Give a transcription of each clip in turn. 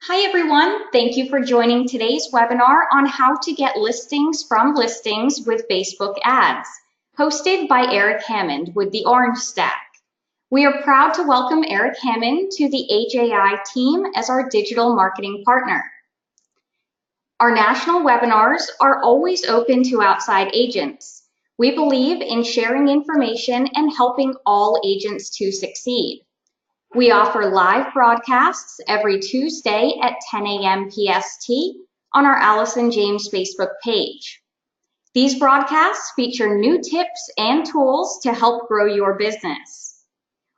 Hi everyone, thank you for joining today's webinar on how to get listings from listings with Facebook ads, hosted by Erik Hammond with the Orange Stack. We are proud to welcome Erik Hammond to the HAI team as our digital marketing partner. Our national webinars are always open to outside agents. We believe in sharing information and helping all agents to succeed. We offer live broadcasts every Tuesday at 10 a.m. PST on our Allison James Facebook page. These broadcasts feature new tips and tools to help grow your business.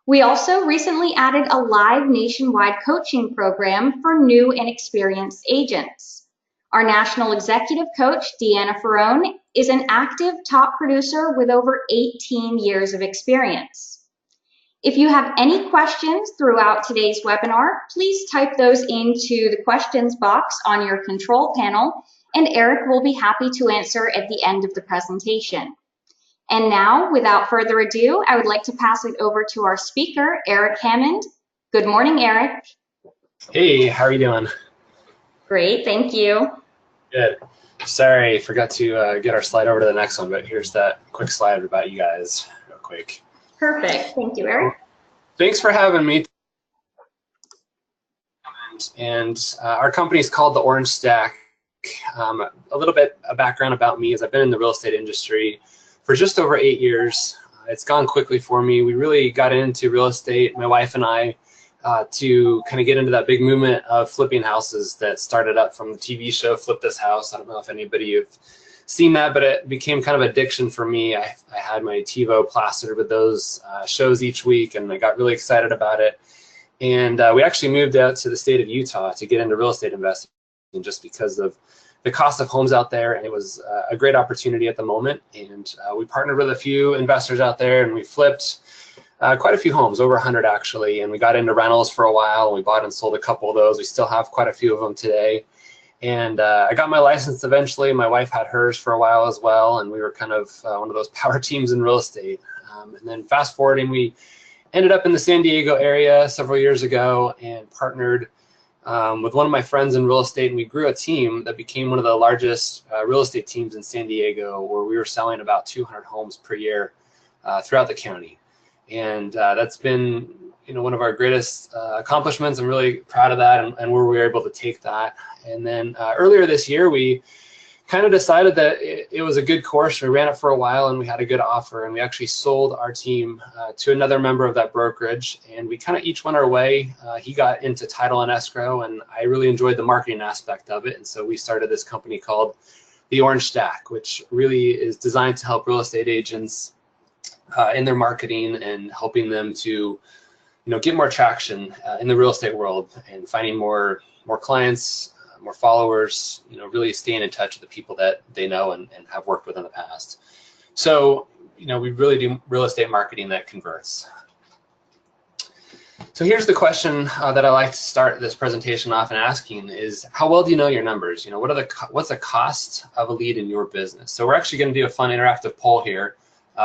We also recently added a live nationwide coaching program for new and experienced agents. Our national executive coach, Deanna Ferrone, is an active top producer with over 18 years of experience. If you have any questions throughout today's webinar, please type those into the questions box on your control panel, and Erik will be happy to answer at the end of the presentation. And now, without further ado, I would like to pass it over to our speaker, Erik Hammond. Good morning, Erik. Hey, how are you doing? Great, thank you. Good. Sorry, I forgot to get our slide over to the next one, but here's that quick slide about you guys real quick. Perfect. Thank you, Erik. Thanks for having me. And our company is called the Orange Stack. A little bit of background about me is I've been in the real estate industry for just over 8 years. It's gone quickly for me. We really got into real estate, my wife and I, to kind of get into that big movement of flipping houses that started up from the TV show Flip This House. I don't know if anybody have seen that, but it became kind of addiction for me. I had my TiVo plastered with those shows each week, and I got really excited about it. And we actually moved out to the state of Utah to get into real estate investing just because of the cost of homes out there. And it was a great opportunity at the moment. And we partnered with a few investors out there, and we flipped quite a few homes, over 100 actually. And we got into rentals for a while, and we bought and sold a couple of those. We still have quite a few of them today. And I got my license eventually. My wife had hers for a while as well, and we were kind of one of those power teams in real estate. And then fast forwarding, we ended up in the San Diego area several years ago and partnered with one of my friends in real estate, and we grew a team that became one of the largest real estate teams in San Diego, where we were selling about 200 homes per year throughout the county. And that's been one of our greatest accomplishments. I'm really proud of that, and where we were able to take that. And then earlier this year, we kind of decided that it was a good course. We ran it for a while, and we had a good offer, and we actually sold our team to another member of that brokerage, and we kind of each went our way. He got into title and escrow, and I really enjoyed the marketing aspect of it, and so we started this company called the Orange Stack, which really is designed to help real estate agents in their marketing and helping them to get more traction in the real estate world and finding more clients, more followers, really staying in touch with the people that they know and have worked with in the past. So, we really do real estate marketing that converts. So here's the question that I like to start this presentation off and asking is, how well do you know your numbers? What's the cost of a lead in your business? So we're actually going to do a fun interactive poll here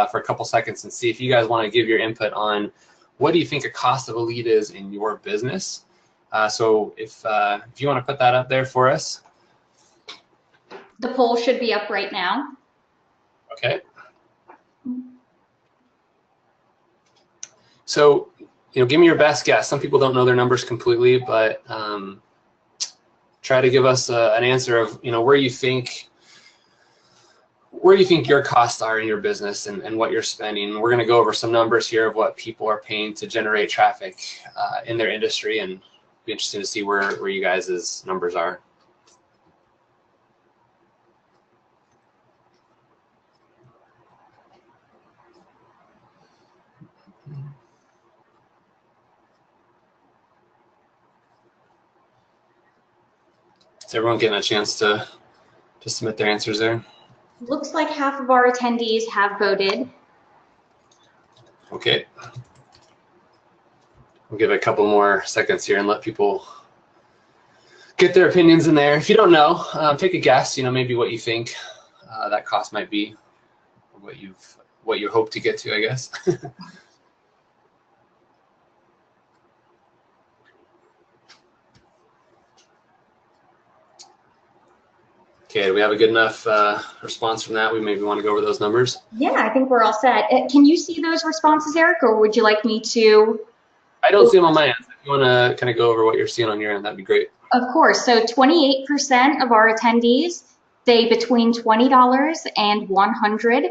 for a couple seconds and see if you guys want to give your input on what do you think a cost of a lead is in your business. So if you want to put that up there for us. The poll should be up right now. Okay. So, give me your best guess. Some people don't know their numbers completely, but try to give us an answer of where you think your costs are in your business and what you're spending. We're going to go over some numbers here of what people are paying to generate traffic in their industry, and be interesting to see where you guys' numbers are. Is everyone getting a chance to submit their answers there? Looks like half of our attendees have voted. Okay. We'll give it a couple more seconds here and let people get their opinions in there. If you don't know, take a guess, maybe what you think that cost might be, or what you hope to get to, I guess. Okay, do we have a good enough response from that? We maybe want to go over those numbers. Yeah, I think we're all set. Can you see those responses, Eric, or would you like me to? I don't see them on my end. If you want to kind of go over what you're seeing on your end, that'd be great. Of course. So 28% of our attendees say between $20 and $100.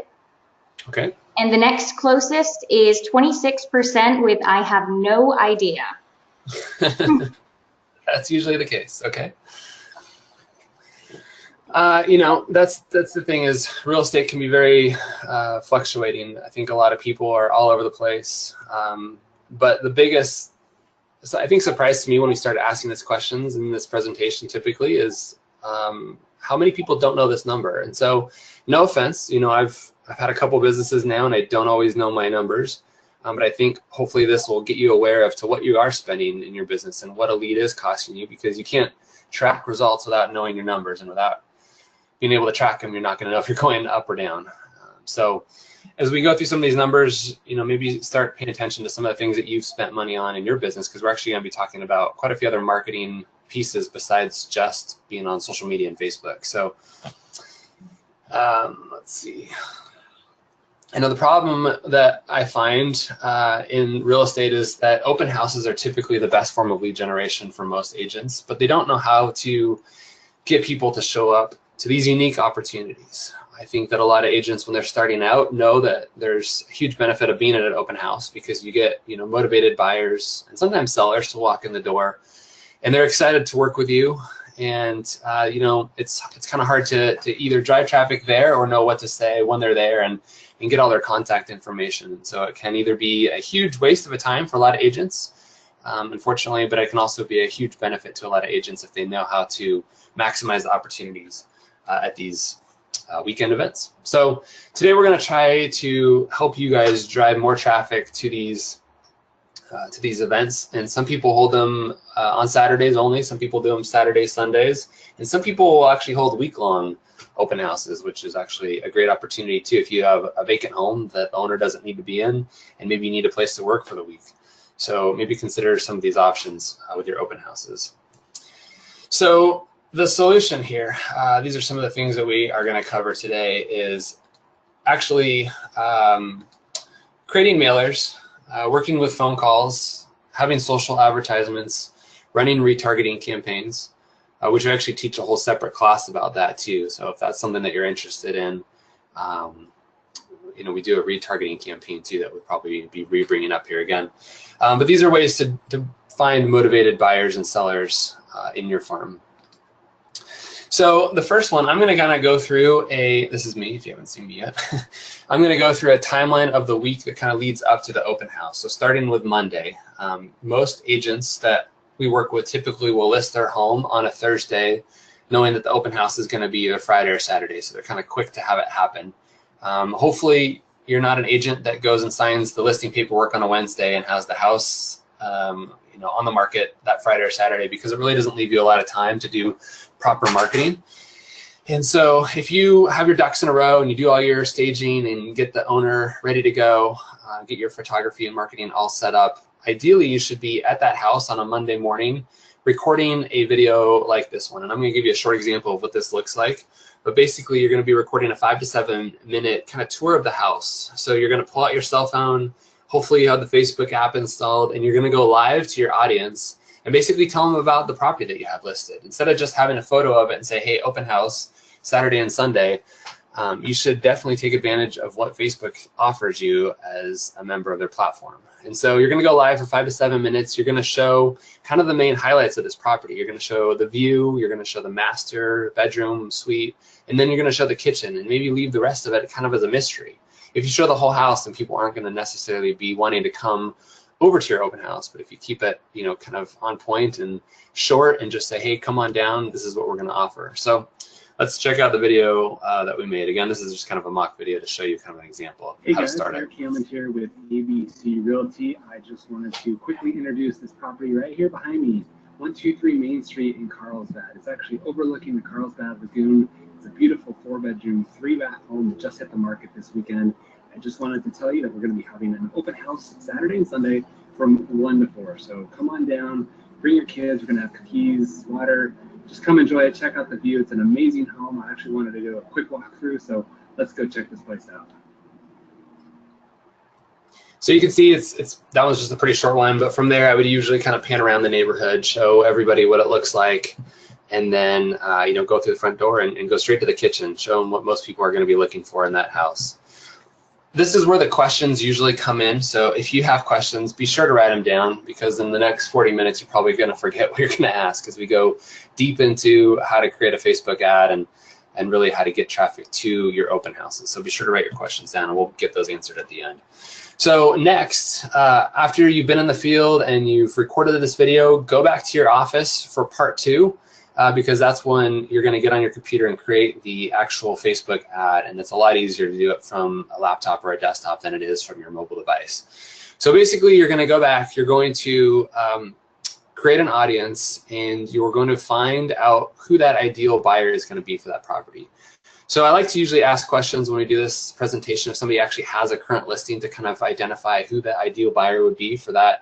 Okay. And the next closest is 26% with I have no idea. That's usually the case. Okay. You know, that's the thing is real estate can be very fluctuating. I think a lot of people are all over the place. But the biggest, so I think surprise to me when we started asking these questions in this presentation typically is how many people don't know this number. And so no offense, you know, I've had a couple businesses now and I don't always know my numbers. But I think hopefully this will get you aware of to what you are spending in your business and what a lead is costing you, because you can't track results without knowing your numbers, and without being able to track them, you're not going to know if you're going up or down. So as we go through some of these numbers, you know, maybe start paying attention to some of the things that you've spent money on in your business, because we're actually going to be talking about quite a few other marketing pieces besides just being on social media and Facebook. So let's see. I know the problem that I find in real estate is that open houses are typically the best form of lead generation for most agents, but they don't know how to get people to show up to these unique opportunities. I think that a lot of agents, when they're starting out, know that there's a huge benefit of being at an open house, because you get, you know, motivated buyers and sometimes sellers to walk in the door, and they're excited to work with you. And you know, it's kind of hard to either drive traffic there or know what to say when they're there and get all their contact information. So it can either be a huge waste of a time for a lot of agents, unfortunately, but it can also be a huge benefit to a lot of agents if they know how to maximize the opportunities at these weekend events. So today we're going to try to help you guys drive more traffic to these events. And some people hold them on Saturdays only. Some people do them Saturdays, Sundays, and some people will actually hold week-long open houses, which is actually a great opportunity too if you have a vacant home that the owner doesn't need to be in, and maybe you need a place to work for the week. So maybe consider some of these options with your open houses. So the solution here, these are some of the things that we are going to cover today, is actually creating mailers, working with phone calls, having social advertisements, running retargeting campaigns, which we actually teach a whole separate class about that too. So if that's something that you're interested in, you know, we do a retargeting campaign too that we'll probably be bringing up here again. But these are ways to find motivated buyers and sellers in your farm. So the first one, I'm going to kind of go through this is me if you haven't seen me yet. I'm going to go through a timeline of the week that kind of leads up to the open house. So starting with Monday, most agents that we work with typically will list their home on a Thursday, knowing that the open house is going to be either Friday or Saturday. So they're kind of quick to have it happen. Hopefully you're not an agent that goes and signs the listing paperwork on a Wednesday and has the house you know, on the market that Friday or Saturday, because it really doesn't leave you a lot of time to do proper marketing. And so if you have your ducks in a row and you do all your staging and get the owner ready to go, get your photography and marketing all set up, ideally you should be at that house on a Monday morning recording a video like this one. And I'm going to give you a short example of what this looks like. But basically you're going to be recording a 5 to 7 minute kind of tour of the house. So you're going to pull out your cell phone, hopefully you have the Facebook app installed, and you're going to go live to your audience and basically tell them about the property that you have listed. Instead of just having a photo of it and say, hey, open house Saturday and Sunday, you should definitely take advantage of what Facebook offers you as a member of their platform. And so you're going to go live for 5 to 7 minutes. You're going to show kind of the main highlights of this property. You're going to show the view, you're going to show the master bedroom, suite, and then you're going to show the kitchen, and maybe leave the rest of it kind of as a mystery. If you show the whole house, then people aren't going to necessarily be wanting to come over to your open house. But if you keep it, you know, kind of on point and short, and just say, hey, come on down, this is what we're going to offer. So let's check out the video that we made. Again, this is just kind of a mock video to show you kind of an example of how to start it. Erik Hammond here with ABC Realty. I just wanted to quickly introduce this property right here behind me, 123 Main Street in Carlsbad. It's actually overlooking the Carlsbad Lagoon. It's a beautiful 4-bedroom, 3-bath home that just hit the market this weekend. I just wanted to tell you that we're going to be having an open house Saturday and Sunday from 1 to 4. So come on down, bring your kids. We're going to have cookies, water, just come enjoy it, check out the view. It's an amazing home. I actually wanted to do a quick walkthrough, so let's go check this place out. So you can see that was just a pretty short one, but from there I would usually kind of pan around the neighborhood, show everybody what it looks like, and then you know, go through the front door and go straight to the kitchen, show them what most people are going to be looking for in that house. This is where the questions usually come in. So if you have questions, be sure to write them down, because in the next 40 minutes you're probably going to forget what you're going to ask, as we go deep into how to create a Facebook ad and really how to get traffic to your open houses. So be sure to write your questions down and we'll get those answered at the end. So next, after you've been in the field and you've recorded this video, go back to your office for part 2, because that's when you're going to get on your computer and create the actual Facebook ad, and it's a lot easier to do it from a laptop or a desktop than it is from your mobile device. So basically, you're going to go back, you're going to create an audience, and you're going to find out who that ideal buyer is going to be for that property. So I like to usually ask questions when we do this presentation if somebody actually has a current listing, to kind of identify who the ideal buyer would be for that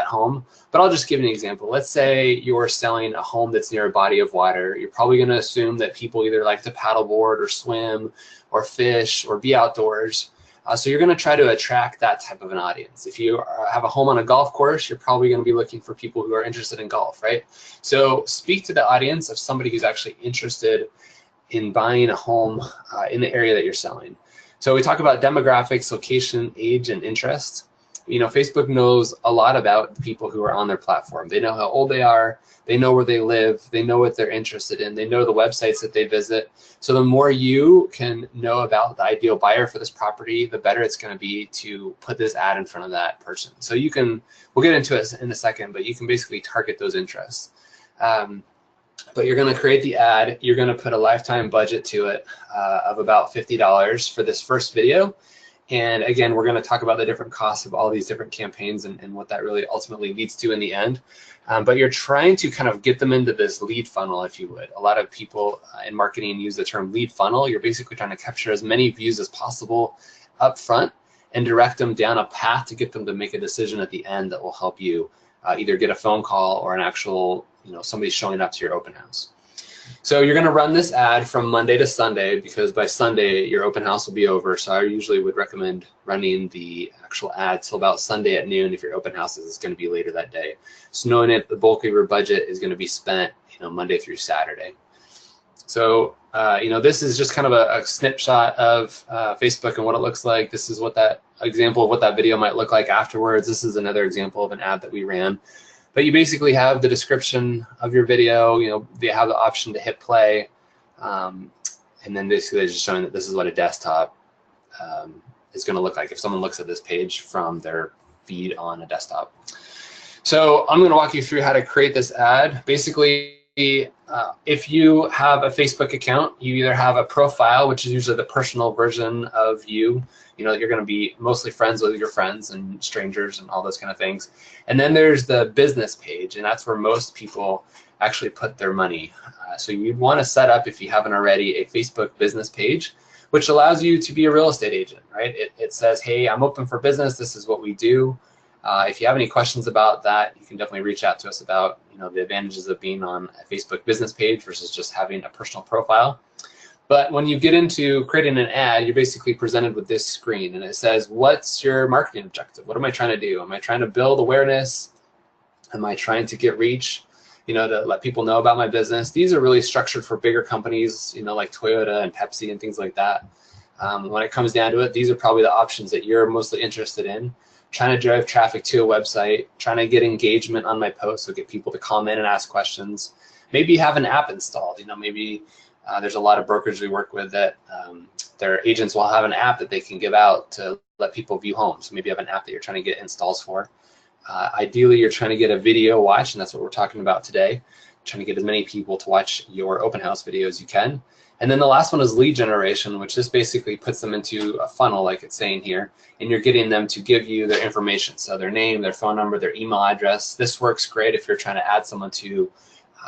home. But I'll just give you an example. Let's say you're selling a home that's near a body of water. You're probably going to assume that people either like to paddleboard or swim or fish or be outdoors. So you're going to try to attract that type of an audience. If you have a home on a golf course, you're probably going to be looking for people who are interested in golf, right? So speak to the audience of somebody who's actually interested in buying a home in the area that you're selling. So we talk about demographics, location, age, and interest. You know, Facebook knows a lot about the people who are on their platform. They know how old they are, they know where they live, they know what they're interested in, they know the websites that they visit. So the more you can know about the ideal buyer for this property, the better it's going to be to put this ad in front of that person. So you can, we'll get into it in a second, but you can basically target those interests. But you're going to create the ad, you're going to put a lifetime budget to it of about $50 for this first video. And again, we're going to talk about the different costs of all these different campaigns and what that really ultimately leads to in the end. But you're trying to kind of get them into this lead funnel, if you would. A lot of people in marketing use the term lead funnel. You're basically trying to capture as many views as possible up front and direct them down a path to get them to make a decision at the end that will help you either get a phone call or an actual, you know, somebody showing up to your open house. So you're going to run this ad from Monday to Sunday, because by Sunday your open house will be over. So I usually would recommend running the actual ad till about Sunday at noon if your open house is going to be later that day. So knowing that the bulk of your budget is going to be spent, you know, Monday through Saturday. So you know, this is just kind of a snapshot of Facebook and what it looks like. This is what that example of what that video might look like afterwards. This is another example of an ad that we ran. But you basically have the description of your video, you know, they have the option to hit play, and then basically they're just showing that this is what a desktop is going to look like if someone looks at this page from their feed on a desktop. So I'm going to walk you through how to create this ad. Basically, if you have a Facebook account, you either have a profile, which is usually the personal version of you, you know, you're going to be mostly friends with your friends and strangers and all those kind of things. And then there's the business page, and that's where most people actually put their money. So you'd want to set up, if you haven't already, a Facebook business page, which allows you to be a real estate agent, right? It says, hey, I'm open for business. This is what we do. If you have any questions about that, you can definitely reach out to us about, you know, the advantages of being on a Facebook business page versus just having a personal profile. But when you get into creating an ad, you're basically presented with this screen, and it says, what's your marketing objective? What am I trying to do? Am I trying to build awareness? Am I trying to get reach, you know, to let people know about my business? These are really structured for bigger companies, you know, like Toyota and Pepsi and things like that. When it comes down to it, these are probably the options that you're mostly interested in. Trying to drive traffic to a website, trying to get engagement on my posts, so get people to comment and ask questions. Maybe you have an app installed, you know, maybe there's a lot of brokers we work with that their agents will have an app that they can give out to let people view homes. So maybe you have an app that you're trying to get installs for. Ideally, you're trying to get a video watch, and that's what we're talking about today. Trying to get as many people to watch your open house video as you can. And then the last one is lead generation, which just basically puts them into a funnel, like it's saying here, and you're getting them to give you their information. So their name, their phone number, their email address. This works great if you're trying to add someone to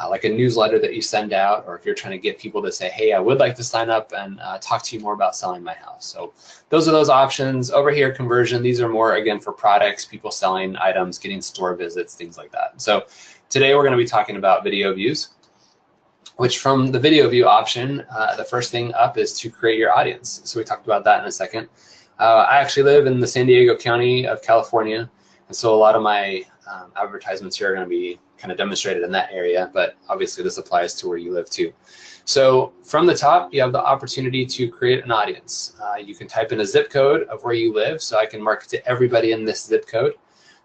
like a newsletter that you send out, or if you're trying to get people to say, hey, I would like to sign up and talk to you more about selling my house. So those are those options. Over here, conversion, these are more, again, for products, people selling items, getting store visits, things like that. So today we're going to be talking about video views. which from the video view option, the first thing up is to create your audience. So we talked about that in a second. I actually live in the San Diego County of California, and so a lot of my advertisements here are going to be kind of demonstrated in that area, but obviously this applies to where you live too. So from the top, you have the opportunity to create an audience. You can type in a zip code of where you live, so I can market to everybody in this zip code.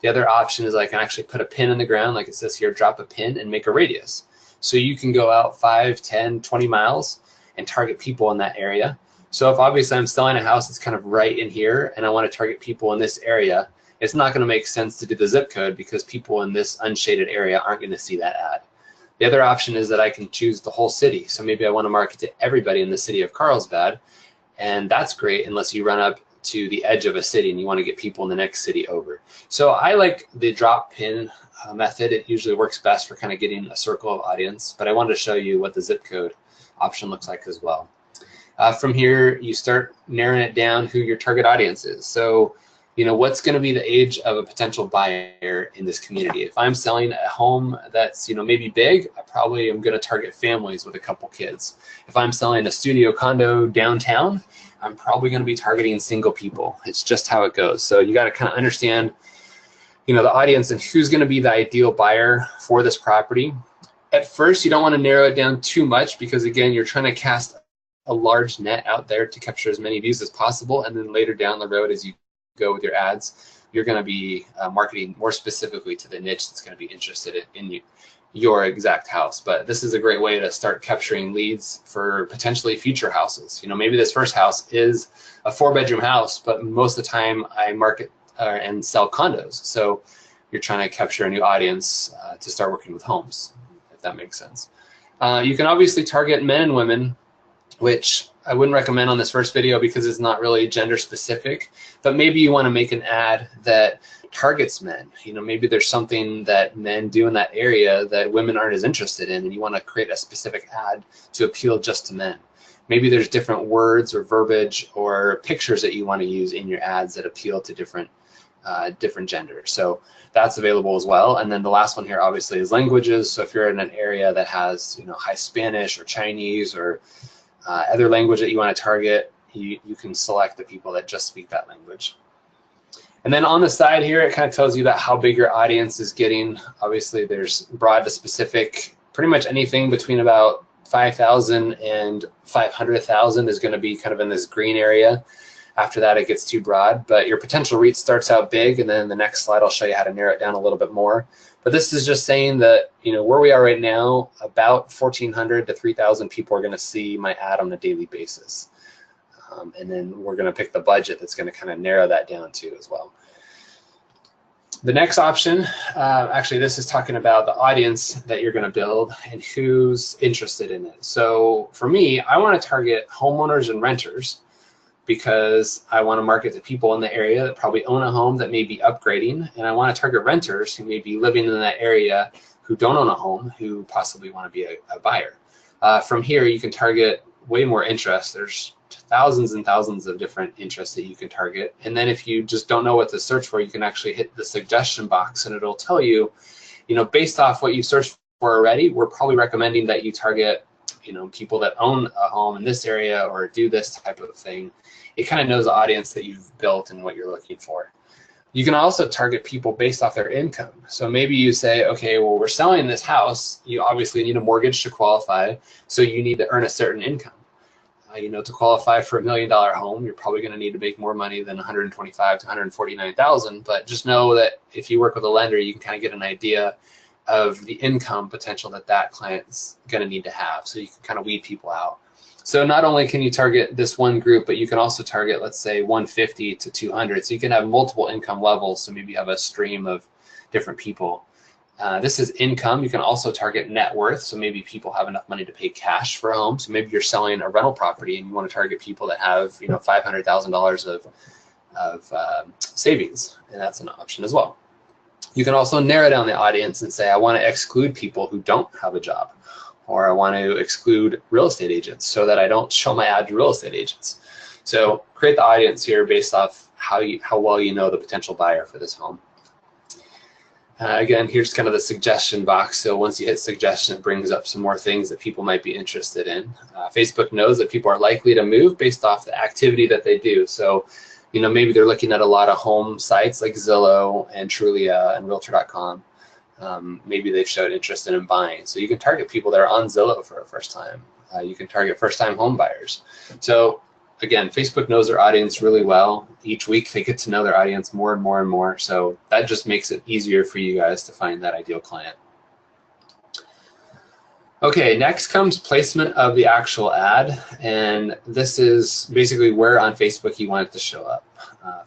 The other option is I can actually put a pin in the ground, like it says here, drop a pin and make a radius. So you can go out 5, 10, 20 miles and target people in that area. So if obviously I'm selling a house that's kind of right in here and I want to target people in this area, it's not going to make sense to do the zip code because people in this unshaded area aren't going to see that ad. The other option is that I can choose the whole city. So maybe I want to market to everybody in the city of Carlsbad, and that's great unless you run up to the edge of a city and you want to get people in the next city over. So I like the drop pin method. It usually works best for kind of getting a circle of audience, but I wanted to show you what the zip code option looks like as well. From here, you start narrowing it down who your target audience is. So, you know, what's going to be the age of a potential buyer in this community? If I'm selling a home that's, you know, maybe big, I probably am going to target families with a couple kids. If I'm selling a studio condo downtown, I'm probably going to be targeting single people. It's just how it goes. So you got to kind of understand, you know, the audience and who's going to be the ideal buyer for this property. At first, you don't want to narrow it down too much because, again, you're trying to cast a large net out there to capture as many views as possible, and then later down the road as you go with your ads, you're going to be marketing more specifically to the niche that's going to be interested in your exact house. But this is a great way to start capturing leads for potentially future houses. You know, maybe this first house is a 4-bedroom house, but most of the time I market and sell condos. So you're trying to capture a new audience to start working with homes, if that makes sense. You can obviously target men and women, which I wouldn't recommend on this first video because it's not really gender specific, but maybe you want to make an ad that targets men. You know, maybe there's something that men do in that area that women aren't as interested in, and you want to create a specific ad to appeal just to men. Maybe there's different words or verbiage or pictures that you want to use in your ads that appeal to different genders. So that's available as well. And then the last one here obviously is languages. So if you're in an area that has, you know, high Spanish or Chinese or other language that you want to target, you can select the people that just speak that language. And then on the side here, it kind of tells you about how big your audience is getting. Obviously, there's broad to specific. Pretty much anything between about 5,000 and 500,000 is going to be kind of in this green area. After that, it gets too broad. But your potential reach starts out big, and then the next slide I'll show you how to narrow it down a little bit more. But this is just saying that, you know, where we are right now, about 1,400 to 3,000 people are going to see my ad on a daily basis. And then we're going to pick the budget that's going to kind of narrow that down too as well. The next option, actually this is talking about the audience that you're going to build and who's interested in it. So for me, I want to target homeowners and renters because I want to market to people in the area that probably own a home that may be upgrading, and I want to target renters who may be living in that area who don't own a home, who possibly want to be a buyer. From here, you can target way more interest. There's thousands and thousands of different interests that you can target. And then if you just don't know what to search for, you can actually hit the suggestion box and it'll tell you, you know, based off what you searched for already, we're probably recommending that you target, you know, people that own a home in this area or do this type of thing. It kind of knows the audience that you've built and what you're looking for. You can also target people based off their income. So maybe you say, okay, well, we're selling this house. You obviously need a mortgage to qualify, so you need to earn a certain income. You know, to qualify for $1 million home, you're probably going to need to make more money than $125,000 to $149,000. But just know that if you work with a lender, you can kind of get an idea of the income potential that that client's going to need to have. So you can kind of weed people out. So not only can you target this one group, but you can also target, let's say, 150 to 200. So you can have multiple income levels. So maybe you have a stream of different people. This is income. You can also target net worth. So maybe people have enough money to pay cash for a home. So maybe you're selling a rental property and you want to target people that have, you know, $500,000 of savings, and that's an option as well. You can also narrow down the audience and say, I want to exclude people who don't have a job, or I want to exclude real estate agents so that I don't show my ad to real estate agents. So create the audience here based off how well you know the potential buyer for this home. Again, here's kind of the suggestion box. So once you hit suggestion, it brings up some more things that people might be interested in. Facebook knows that people are likely to move based off the activity that they do. So, you know, maybe they're looking at a lot of home sites like Zillow and Trulia and Realtor.com. Maybe they've showed interest in buying. So you can target people that are on Zillow for the first time. You can target first-time home buyers. So again, Facebook knows their audience really well. Each week they get to know their audience more and more and more. So that just makes it easier for you guys to find that ideal client. Okay, next comes placement of the actual ad. And this is basically where on Facebook you want it to show up.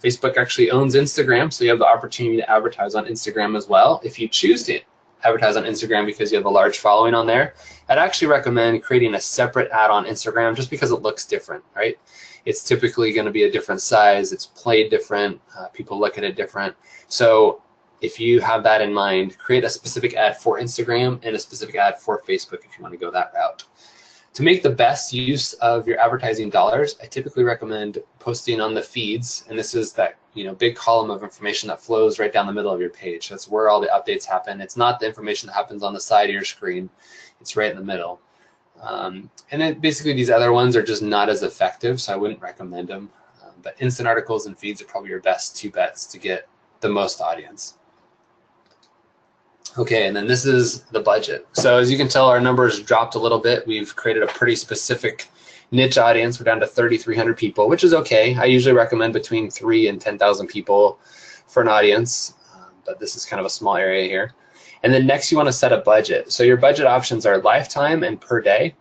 Facebook actually owns Instagram, so you have the opportunity to advertise on Instagram as well. If you choose to advertise on Instagram because you have a large following on there, I'd actually recommend creating a separate ad on Instagram just because it looks different, right? It's typically going to be a different size, it's played different, people look at it different. So if you have that in mind, create a specific ad for Instagram and a specific ad for Facebook if you want to go that route. To make the best use of your advertising dollars, I typically recommend posting on the feeds, and this is that, you know, big column of information that flows right down the middle of your page. That's where all the updates happen. It's not the information that happens on the side of your screen. It's right in the middle. And then basically these other ones are just not as effective, so I wouldn't recommend them. But instant articles and feeds are probably your best two bets to get the most audience. Okay, and then this is the budget. So as you can tell, our numbers dropped a little bit. We've created a pretty specific niche audience. We're down to 3,300 people, which is okay. I usually recommend between 3,000 and 10,000 people for an audience, but this is kind of a small area here. And then next you want to set a budget. So your budget options are lifetime and per day.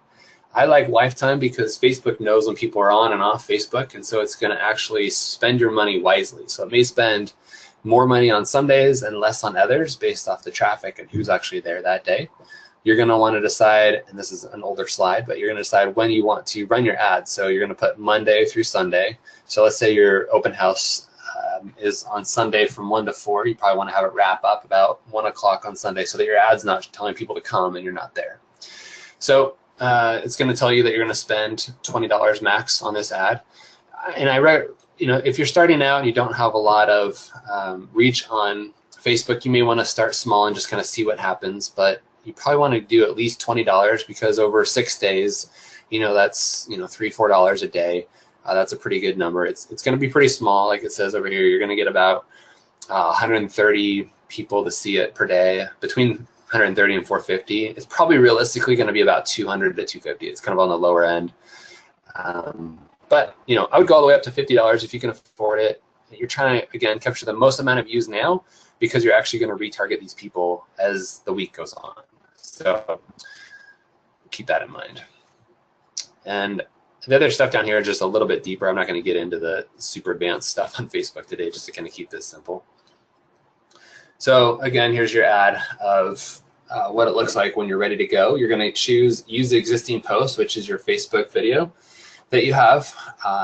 I like lifetime because Facebook knows when people are on and off Facebook, and so it's going to actually spend your money wisely. So it may spend more money on some days and less on others based off the traffic and who's actually there that day. You're going to want to decide, and this is an older slide, but you're going to decide when you want to run your ads. So you're going to put Monday through Sunday. So let's say your open house is on Sunday from 1 to 4. You probably want to have it wrap up about 1 o'clock on Sunday so that your ad's not telling people to come and you're not there. So it's going to tell you that you're going to spend $20 max on this ad. And you know, if you're starting out and you don't have a lot of reach on Facebook, you may want to start small and just kind of see what happens. But you probably want to do at least $20 because over 6 days, you know, that's, you know, $3, $4 a day. That's a pretty good number. It's going to be pretty small, like it says over here. You're going to get about 130 people to see it per day, between 130 and 450. It's probably realistically going to be about 200 to 250. It's kind of on the lower end. But, you know, I would go all the way up to $50 if you can afford it. You're trying to, again, capture the most amount of views now because you're actually going to retarget these people as the week goes on. So keep that in mind. And the other stuff down here is just a little bit deeper. I'm not going to get into the super advanced stuff on Facebook today, just to kind of keep this simple. So again, here's your ad of what it looks like when you're ready to go. You're going to use the existing post, which is your Facebook video that you have,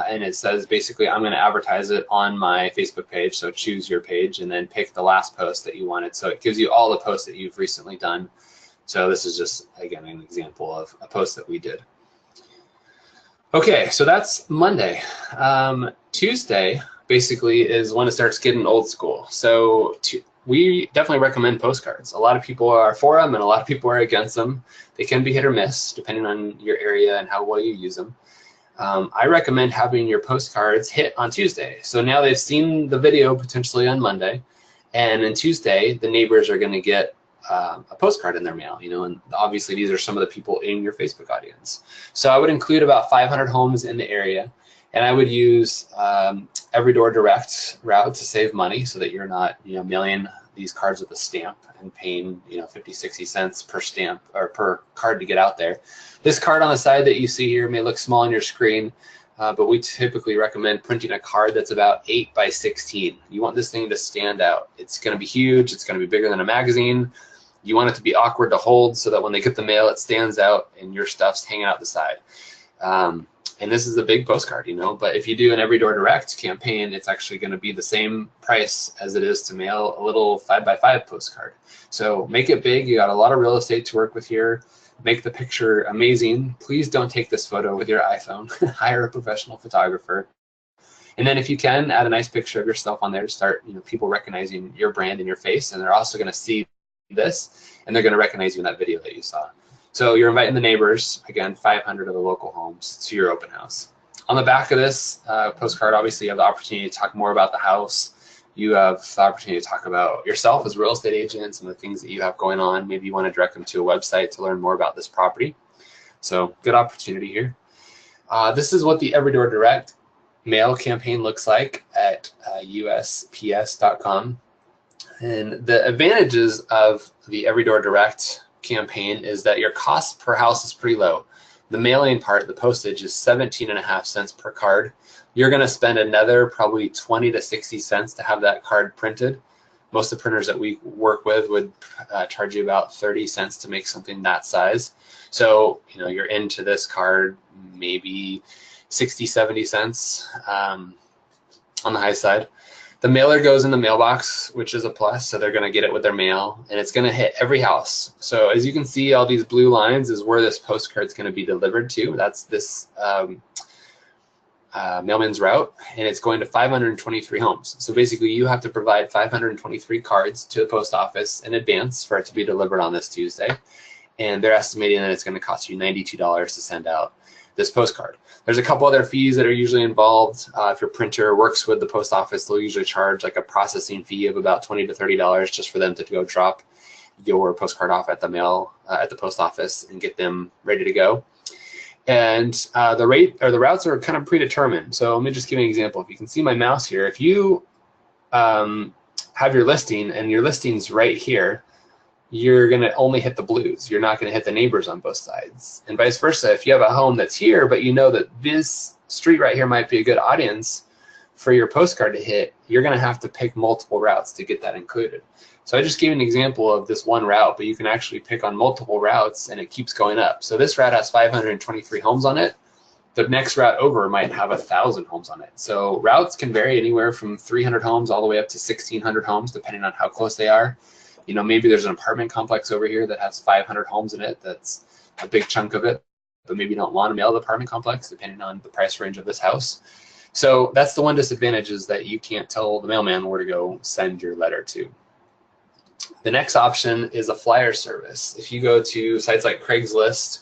and it says basically I'm going to advertise it on my Facebook page. So choose your page and then pick the last post that you wanted. So it gives you all the posts that you've recently done. So this is just, again, an example of a post that we did. Okay, so that's Monday. Tuesday basically is when it starts getting old school. So we definitely recommend postcards. A lot of people are for them and a lot of people are against them. They can be hit or miss depending on your area and how well you use them. I recommend having your postcards hit on Tuesday. So now they've seen the video potentially on Monday, and on Tuesday the neighbors are going to get a postcard in their mail, you know, and obviously these are some of the people in your Facebook audience. So I would include about 500 homes in the area, and I would use every door direct route to save money so that you're not, you know, mailing these cards with a stamp and paying, you know, 50, 60 cents per stamp or per card to get out there. This card on the side that you see here may look small on your screen, but we typically recommend printing a card that's about 8 by 16. You want this thing to stand out. It's going to be huge. It's going to be bigger than a magazine. You want it to be awkward to hold so that when they get the mail, it stands out and your stuff's hanging out the side. And this is a big postcard, you know, but if you do an every door direct campaign, it's actually going to be the same price as it is to mail a little 5x5 postcard. So make it big. You got a lot of real estate to work with here. Make the picture amazing. Please don't take this photo with your iPhone. Hire a professional photographer. And then if you can, add a nice picture of yourself on there to start, people recognizing your brand and your face, and they're also going to see this, and they're going to recognize you in that video that you saw. So you're inviting the neighbors, again, 500 of the local homes to your open house. On the back of this postcard, obviously you have the opportunity to talk more about the house. You have the opportunity to talk about yourself as a real estate agent, some of the things that you have going on. Maybe you want to direct them to a website to learn more about this property. So good opportunity here. This is what the Every Door Direct mail campaign looks like at USPS.com. And the advantages of the Every Door Direct campaign is that your cost per house is pretty low. The mailing part, the postage, is 17.5 cents per card. You're going to spend another probably 20 to 60 cents to have that card printed. Most of the printers that we work with would charge you about 30 cents to make something that size. So, you're into this card maybe 60, 70 cents on the high side. The mailer goes in the mailbox, which is a plus, so they're going to get it with their mail, and it's going to hit every house. So as you can see, all these blue lines is where this postcard is going to be delivered to. That's this mailman's route, and it's going to 523 homes. So basically, you have to provide 523 cards to the post office in advance for it to be delivered on this Tuesday, and they're estimating that it's going to cost you $92 to send out this postcard. There's a couple other fees that are usually involved. If your printer works with the post office, they'll usually charge like a processing fee of about $20 to $30 just for them to go drop your postcard off at the post office and get them ready to go. And the routes are kind of predetermined. So let me just give you an example. If you can see my mouse here, if you have your listing and your listing's right here, you're going to only hit the blues. You're not going to hit the neighbors on both sides. And vice versa, if you have a home that's here, but you know that this street right here might be a good audience for your postcard to hit, you're going to have to pick multiple routes to get that included. So I just gave an example of this one route, but you can actually pick on multiple routes and it keeps going up. So this route has 523 homes on it. The next route over might have 1,000 homes on it. So routes can vary anywhere from 300 homes all the way up to 1,600 homes, depending on how close they are. Maybe there's an apartment complex over here that has 500 homes in it. That's a big chunk of it, but maybe you don't want to mail the apartment complex depending on the price range of this house. So that's the one disadvantage, is that you can't tell the mailman where to go send your letter to. The next option is a flyer service. If you go to sites like Craigslist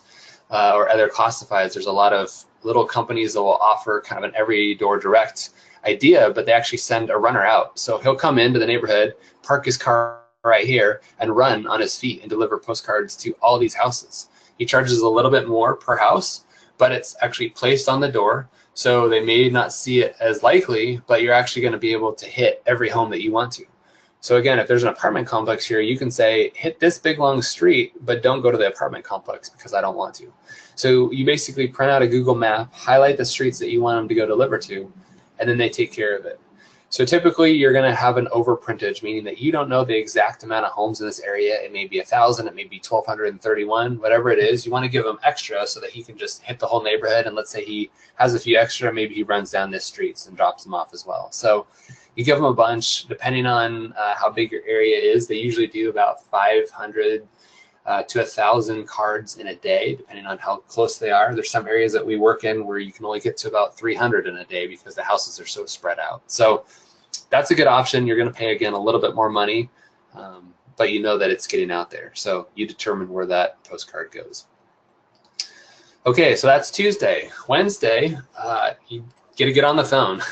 or other classifieds, there's a lot of little companies that will offer kind of an Every Door Direct idea, but they actually send a runner out. So he'll come into the neighborhood, park his car right here, and run on his feet and deliver postcards to all these houses. He charges a little bit more per house, but it's actually placed on the door, so they may not see it as likely, but you're actually going to be able to hit every home that you want to. So again, if there's an apartment complex here, you can say, hit this big long street, but don't go to the apartment complex because I don't want to. So you basically print out a Google map, highlight the streets that you want them to go deliver to, and then they take care of it. So typically you're going to have an overprintage, meaning that you don't know the exact amount of homes in this area. It may be 1,000, it may be 1,231, whatever it is. You want to give him extra so that he can just hit the whole neighborhood. And let's say he has a few extra, maybe he runs down this streets and drops them off as well. So you give them a bunch, depending on how big your area is. They usually do about 500 to 1,000 cards in a day, depending on how close they are. There's some areas that we work in where you can only get to about 300 in a day because the houses are so spread out. So that's a good option. You're going to pay, again, a little bit more money, but you know that it's getting out there. So you determine where that postcard goes. Okay, so that's Tuesday. Wednesday, you get to get on the phone.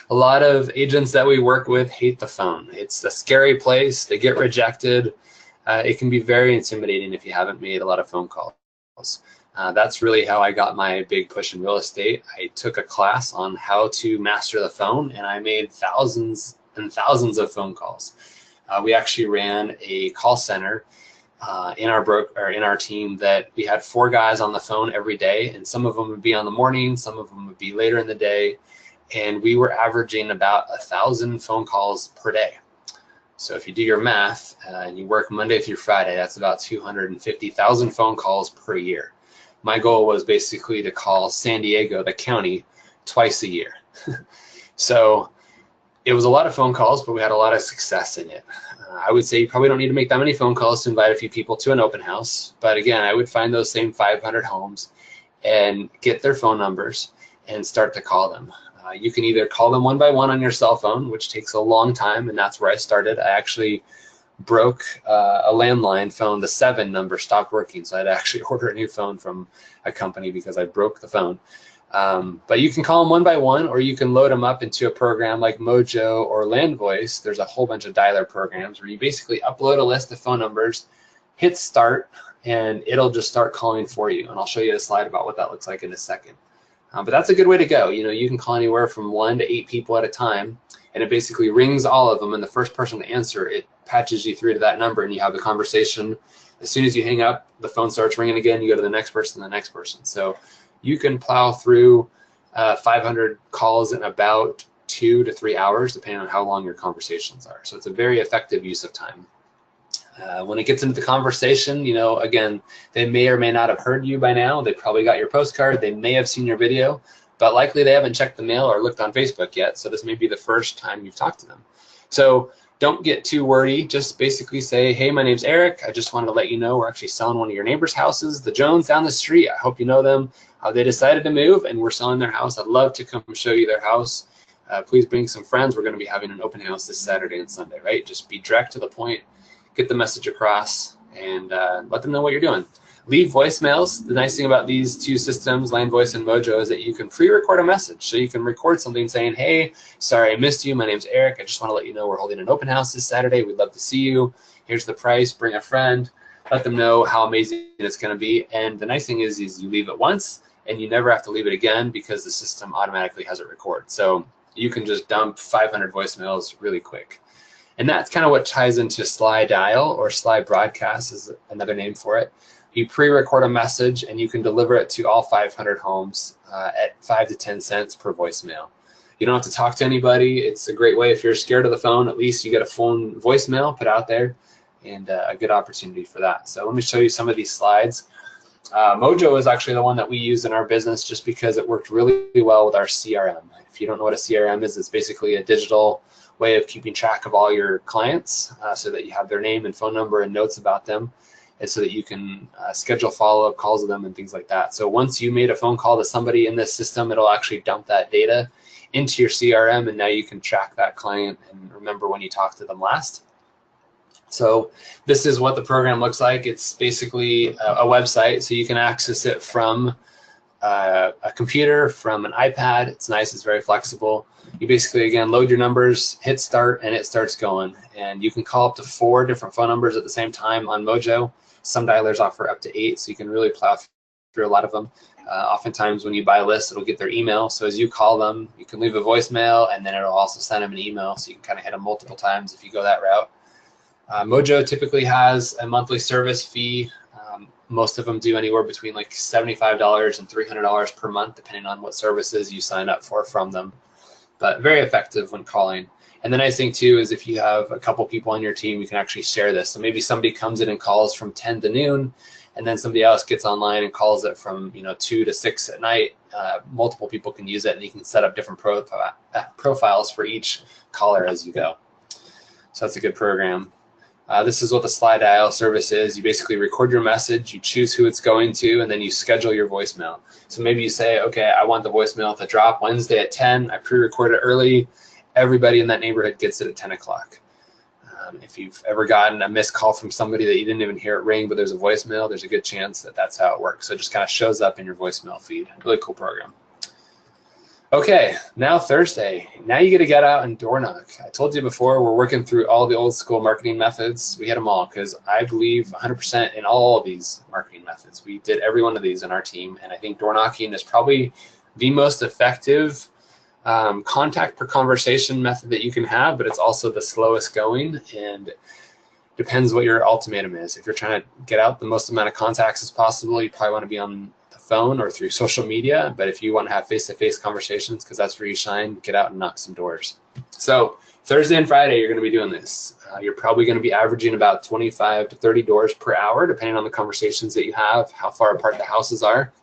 A lot of agents that we work with hate the phone. It's a scary place. They get rejected. It can be very intimidating if you haven't made a lot of phone calls. That's really how I got my big push in real estate. I took a class on how to master the phone, and I made thousands and thousands of phone calls. We actually ran a call center in our team that we had 4 guys on the phone every day, and some of them would be on the morning, some of them would be later in the day, and we were averaging about 1,000 phone calls per day. So if you do your math and you work Monday through Friday, that's about 250,000 phone calls per year. My goal was basically to call San Diego, the county, twice a year. So it was a lot of phone calls, but we had a lot of success in it. I would say you probably don't need to make that many phone calls to invite a few people to an open house. But again, I would find those same 500 homes and get their phone numbers and start to call them. You can either call them one by one on your cell phone, which takes a long time, and that's where I started. I actually broke a landline phone. The 7 number stopped working, so I had to actually order a new phone from a company because I broke the phone. But you can call them one by one, or you can load them up into a program like Mojo or LandVoice. There's a whole bunch of dialer programs where you basically upload a list of phone numbers, hit start, and it'll just start calling for you. And I'll show you a slide about what that looks like in a second. But that's a good way to go. You know, you can call anywhere from 1 to 8 people at a time, and it basically rings all of them, and the first person to answer, it patches you through to that number, and you have the conversation. As soon as you hang up, the phone starts ringing again, you go to the next person, So you can plow through 500 calls in about 2 to 3 hours, depending on how long your conversations are. So it's a very effective use of time. When it gets into the conversation, you know, again, they may or may not have heard you by now. They probably got your postcard. They may have seen your video, but likely they haven't checked the mail or looked on Facebook yet. So this may be the first time you've talked to them. So don't get too wordy. Just basically say, hey, my name's Eric. I just wanted to let you know we're actually selling one of your neighbor's houses, the Jones down the street. I hope you know them. They decided to move and we're selling their house. I'd love to come show you their house. Please bring some friends. We're going to be having an open house this Saturday and Sunday, right? Just be direct to the point. Get the message across, and let them know what you're doing. Leave voicemails. The nice thing about these 2 systems, LandVoice and Mojo, is that you can pre-record a message. So you can record something saying, hey, sorry I missed you. My name's Eric. I just want to let you know we're holding an open house this Saturday. We'd love to see you. Here's the price. Bring a friend. Let them know how amazing it's going to be. And the nice thing is you leave it once, and you never have to leave it again because the system automatically has it record. So you can just dump 500 voicemails really quick. And that's kind of what ties into Sly Dial, or Sly Broadcast is another name for it. You pre-record a message and you can deliver it to all 500 homes at 5 to 10 cents per voicemail. You don't have to talk to anybody. It's a great way. If you're scared of the phone, at least you get a phone voicemail put out there, and a good opportunity for that. So let me show you some of these slides. Mojo is actually the one that we use in our business just because it worked really well with our CRM. If you don't know what a CRM is, it's basically a digital way of keeping track of all your clients so that you have their name and phone number and notes about them, and so that you can schedule follow-up calls with them and things like that. So once you made a phone call to somebody in this system, it'll actually dump that data into your CRM, and now you can track that client and remember when you talked to them last. So this is what the program looks like. It's basically a website, so you can access it from a computer, from an iPad. It's nice, it's very flexible. You basically, again, load your numbers, hit start, and it starts going. And you can call up to 4 different phone numbers at the same time on Mojo. Some dialers offer up to 8, so you can really plow through a lot of them. Oftentimes when you buy a list, it'll get their email. So as you call them, you can leave a voicemail, and then it'll also send them an email, so you can kind of hit them multiple times if you go that route. Mojo typically has a monthly service fee. Most of them do anywhere between like $75 and $300 per month, depending on what services you sign up for from them. But very effective when calling. And the nice thing too is if you have a couple people on your team, you can actually share this. So maybe somebody comes in and calls from 10 to noon, and then somebody else gets online and calls it from 2 to 6 at night. Multiple people can use it, and you can set up different profiles for each caller as you go. So that's a good program. This is what the Sly Dial service is. You basically record your message, you choose who it's going to, and then you schedule your voicemail. So maybe you say, okay, I want the voicemail to drop Wednesday at 10. I pre-record it early. Everybody in that neighborhood gets it at 10 o'clock. If you've ever gotten a missed call from somebody that you didn't even hear it ring, but there's a voicemail, there's a good chance that that's how it works. So it just kind of shows up in your voicemail feed. Really cool program. Okay, now Thursday. Now you get to get out and door knock. I told you before, we're working through all the old school marketing methods. We hit them all because I believe 100% in all of these marketing methods. We did every one of these in our team, and I think door knocking is probably the most effective contact per conversation method that you can have, but it's also the slowest going, and depends what your ultimatum is. If you're trying to get out the most amount of contacts as possible, you probably want to be on the phone or through social media. But if you want to have face-to-face conversations, because that's where you shine, get out and knock some doors. So Thursday and Friday, you're going to be doing this. You're probably going to be averaging about 25 to 30 doors per hour, depending on the conversations that you have, how far apart the houses are.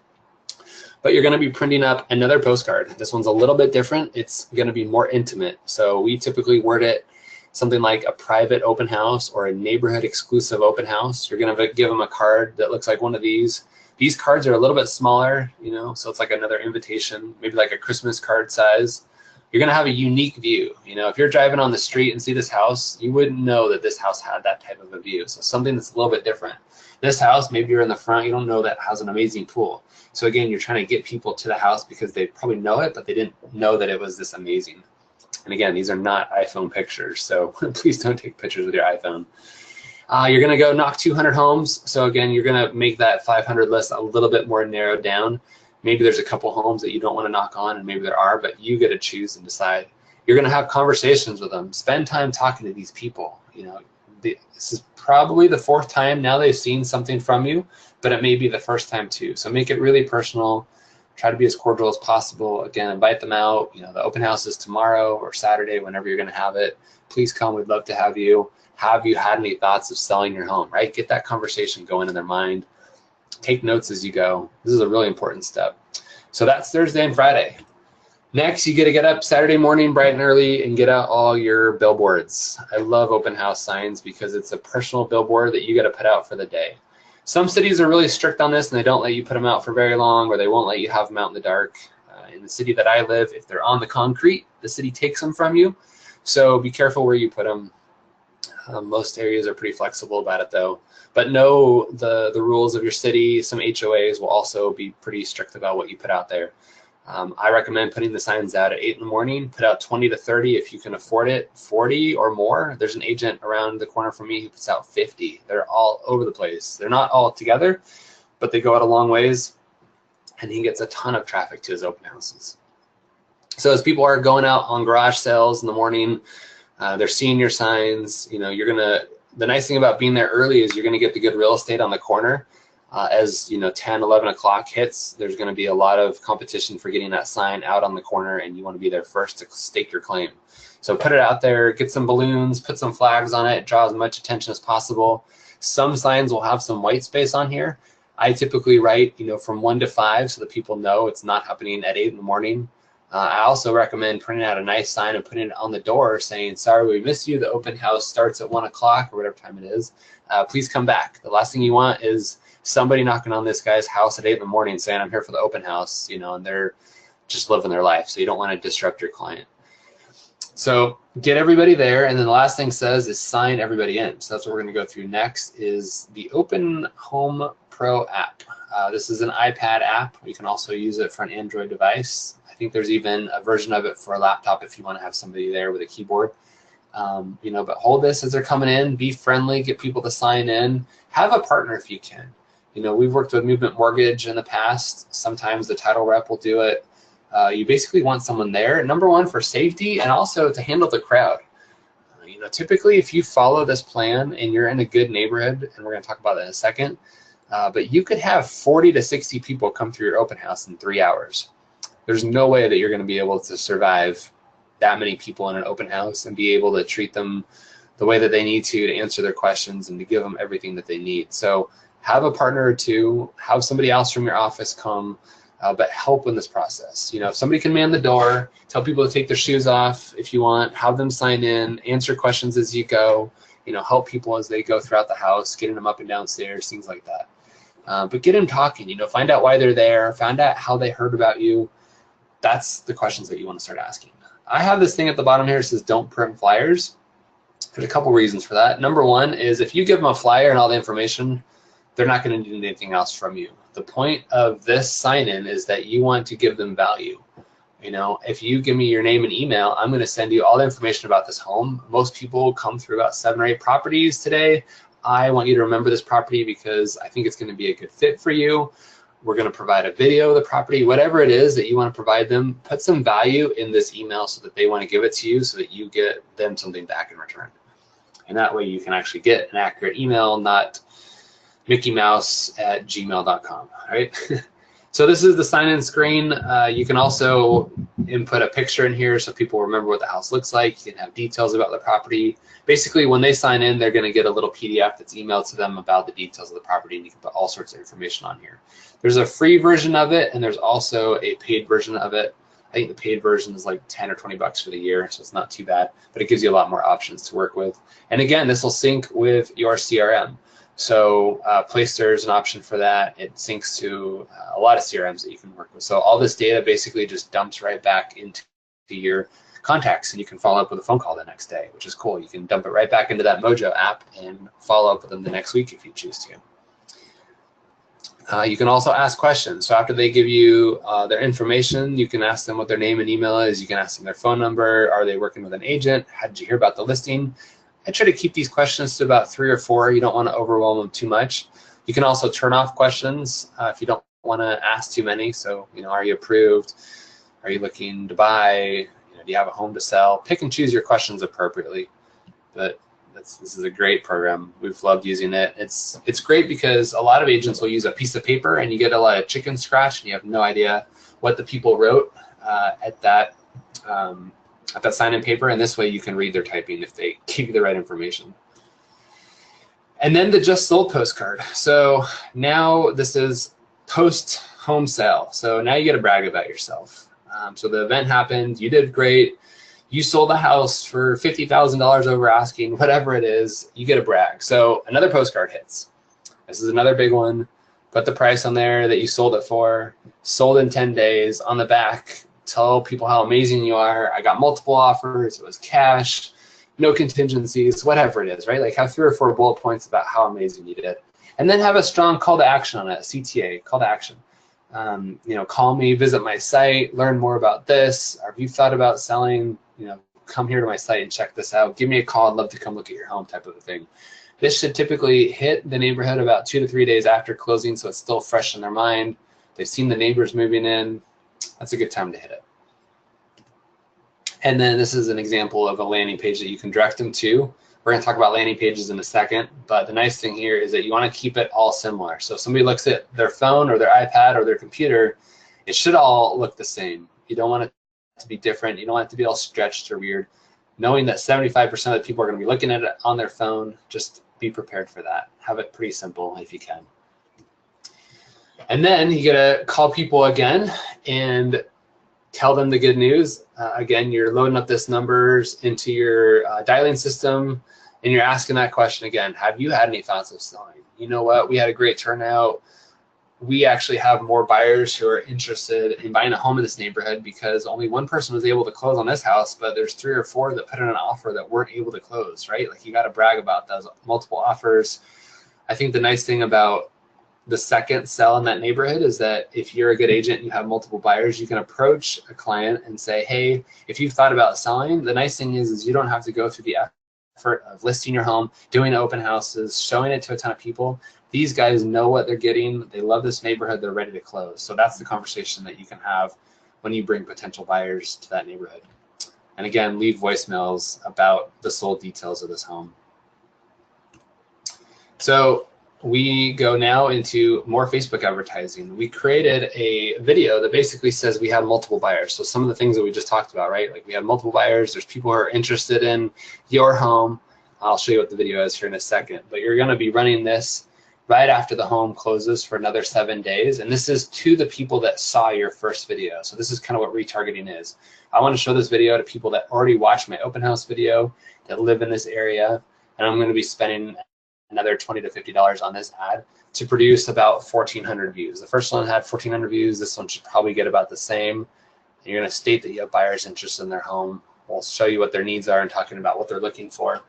But you're going to be printing up another postcard. This one's a little bit different. It's going to be more intimate. So we typically word it something like a private open house or a neighborhood exclusive open house. You're going to give them a card that looks like one of these. These cards are a little bit smaller, so it's like another invitation, maybe like a Christmas card size. You're gonna have a unique view. You know, if you're driving on the street and see this house, you wouldn't know that this house had that type of a view. So something that's a little bit different. This house, maybe you're in the front, you don't know that has an amazing pool. So again, you're trying to get people to the house because they probably know it, but they didn't know that it was this amazing. And again, these are not iPhone pictures, so please don't take pictures with your iPhone. You're gonna go knock 200 homes. So again, you're gonna make that 500 list a little bit more narrowed down. Maybe there's a couple homes that you don't wanna knock on, and maybe there are, but you get to choose and decide. You're gonna have conversations with them. Spend time talking to these people. You know, this is probably the 4th time now they've seen something from you, but it may be the 1st time too. So make it really personal. Try to be as cordial as possible. Again, invite them out. You know, the open house is tomorrow or Saturday, whenever you're gonna have it. Please come, we'd love to have you. Have you had any thoughts of selling your home, right? Get that conversation going in their mind. Take notes as you go. This is a really important step. So that's Thursday and Friday. Next, you get to get up Saturday morning bright and early and get out all your billboards. I love open house signs because it's a personal billboard that you got to put out for the day. Some cities are really strict on this and they don't let you put them out for very long, or they won't let you have them out in the dark. In the city that I live, if they're on the concrete, the city takes them from you. So be careful where you put them. Most areas are pretty flexible about it though. But know the rules of your city. Some HOAs will also be pretty strict about what you put out there. I recommend putting the signs out at 8 in the morning. Put out 20 to 30 if you can afford it, 40 or more. There's an agent around the corner from me who puts out 50. They're all over the place. They're not all together, but they go out a long ways, and he gets a ton of traffic to his open houses. So as people are going out on garage sales in the morning, they're seeing your signs. You know, the nice thing about being there early is you're gonna get the good real estate on the corner. As you know, 10, 11 o'clock hits, there's gonna be a lot of competition for getting that sign out on the corner, and you wanna be there first to stake your claim. So put it out there, get some balloons, put some flags on it, draw as much attention as possible. Some signs will have some white space on here. I typically write, you know, from 1 to 5 so that people know it's not happening at 8 in the morning. I also recommend printing out a nice sign and putting it on the door saying, sorry, we missed you. The open house starts at 1 o'clock or whatever time it is. Please come back. The last thing you want is somebody knocking on this guy's house at 8 in the morning saying, I'm here for the open house, you know, and they're just living their life. So you don't want to disrupt your client. So get everybody there. And then the last thing says is sign everybody in. So that's what we're going to go through next is the Open Home Pro app. This is an iPad app. You can also use it for an Android device. I think there's even a version of it for a laptop if you want to have somebody there with a keyboard. You know, but hold this as they're coming in, be friendly, get people to sign in, have a partner if you can. You know, we've worked with Movement Mortgage in the past. Sometimes the title rep will do it. You basically want someone there, number one, for safety and also to handle the crowd. You know, typically if you follow this plan and you're in a good neighborhood, and we're going to talk about that in a second, but you could have 40 to 60 people come through your open house in 3 hours. There's no way that you're going to be able to survive that many people in an open house and be able to treat them the way that they need to answer their questions and to give them everything that they need. So have a partner or two, have somebody else from your office come, but help in this process. You know, if somebody can man the door, tell people to take their shoes off if you want, have them sign in, answer questions as you go, you know, help people as they go throughout the house, getting them up and downstairs, things like that. But get them talking, you know, find out why they're there, find out how they heard about you. That's the questions that you want to start asking. I have this thing at the bottom here that says don't print flyers. There's a couple reasons for that. Number one is if you give them a flyer and all the information, they're not going to need anything else from you. The point of this sign-in is that you want to give them value. You know, if you give me your name and email, I'm going to send you all the information about this home. Most people come through about 7 or 8 properties today. I want you to remember this property because I think it's going to be a good fit for you. We're going to provide a video of the property, whatever it is that you want to provide them, put some value in this email so that they want to give it to you so that you get them something back in return. And that way you can actually get an accurate email, not mickeymouse@gmail.com, right? So this is the sign-in screen. You can also input a picture in here so people remember what the house looks like. You can have details about the property. Basically, when they sign in, they're going to get a little PDF that's emailed to them about the details of the property, and you can put all sorts of information on here. There's a free version of it, and there's also a paid version of it. I think the paid version is like 10 or 20 bucks for the year, so it's not too bad, but it gives you a lot more options to work with. And again, this will sync with your CRM. So Playster is an option for that. It syncs to a lot of CRMs that you can work with. So all this data basically just dumps right back into your contacts, and you can follow up with a phone call the next day, which is cool. You can dump it right back into that Mojo app and follow up with them the next week if you choose to. You can also ask questions. So after they give you their information, you can ask them what their name and email is. You can ask them their phone number. Are they working with an agent? How did you hear about the listing? I try to keep these questions to about 3 or 4. You don't want to overwhelm them too much. You can also turn off questions if you don't want to ask too many. So, are you approved? Are you looking to buy? Do you have a home to sell? Pick and choose your questions appropriately. But this is a great program. We've loved using it. It's great because a lot of agents will use a piece of paper and you get a lot of chicken scratch and you have no idea what the people wrote at that sign-in paper, and this way you can read their typing if they give you the right information. And then the just sold postcard. So now this is post home sale. So now you get to brag about yourself. So the event happened, you did great. You sold a house for $50,000 over asking, whatever it is, you get a brag. So another postcard hits. This is another big one. Put the price on there that you sold it for, sold in 10 days. On the back, tell people how amazing you are. I got multiple offers, it was cash, no contingencies, whatever it is, right? Like have 3 or 4 bullet points about how amazing you did. And then have a strong call to action on it, CTA, call to action. Call me, visit my site, learn more about this. Or if you've thought about selling, come here to my site and check this out. Give me a call. I'd love to come look at your home, type of a thing. This should typically hit the neighborhood about 2 to 3 days after closing, so it's still fresh in their mind. They've seen the neighbors moving in. That's a good time to hit it. And then this is an example of a landing page that you can direct them to. We're going to talk about landing pages in a second, but the nice thing here is that you want to keep it all similar. So if somebody looks at their phone or their iPad or their computer, it should all look the same. You don't want it to be different. You don't want it to be all stretched or weird. Knowing that 75% of the people are going to be looking at it on their phone, just be prepared for that. Have it pretty simple if you can. And then you got to call people again and tell them the good news. Again, you're loading up this numbers into your dialing system and you're asking that question again. Have you had any thoughts of selling? You know what? We had a great turnout. We actually have more buyers who are interested in buying a home in this neighborhood because only one person was able to close on this house, but there's 3 or 4 that put in an offer that weren't able to close, right? Like you got to brag about those multiple offers. I think the nice thing about the second sell in that neighborhood is that if you're a good agent and you have multiple buyers, you can approach a client and say, hey, if you've thought about selling, the nice thing is you don't have to go through the effort of listing your home, doing open houses, showing it to a ton of people. These guys know what they're getting. They love this neighborhood. They're ready to close. So that's the conversation that you can have when you bring potential buyers to that neighborhood. And again, leave voicemails about the sold details of this home. So we go now into more Facebook advertising. We created a video that basically says we have multiple buyers. So some of the things that we just talked about, right? Like we have multiple buyers. There's people who are interested in your home. I'll show you what the video is here in a second. But you're going to be running this right after the home closes for another 7 days. And this is to the people that saw your first video. So this is kind of what retargeting is. I want to show this video to people that already watched my open house video, that live in this area. And I'm going to be spending another $20 to $50 on this ad to produce about 1,400 views. The first one had 1,400 views. This one should probably get about the same. And you're going to state that you have buyers interested in their home. We'll show you what their needs are and talking about what they're looking for.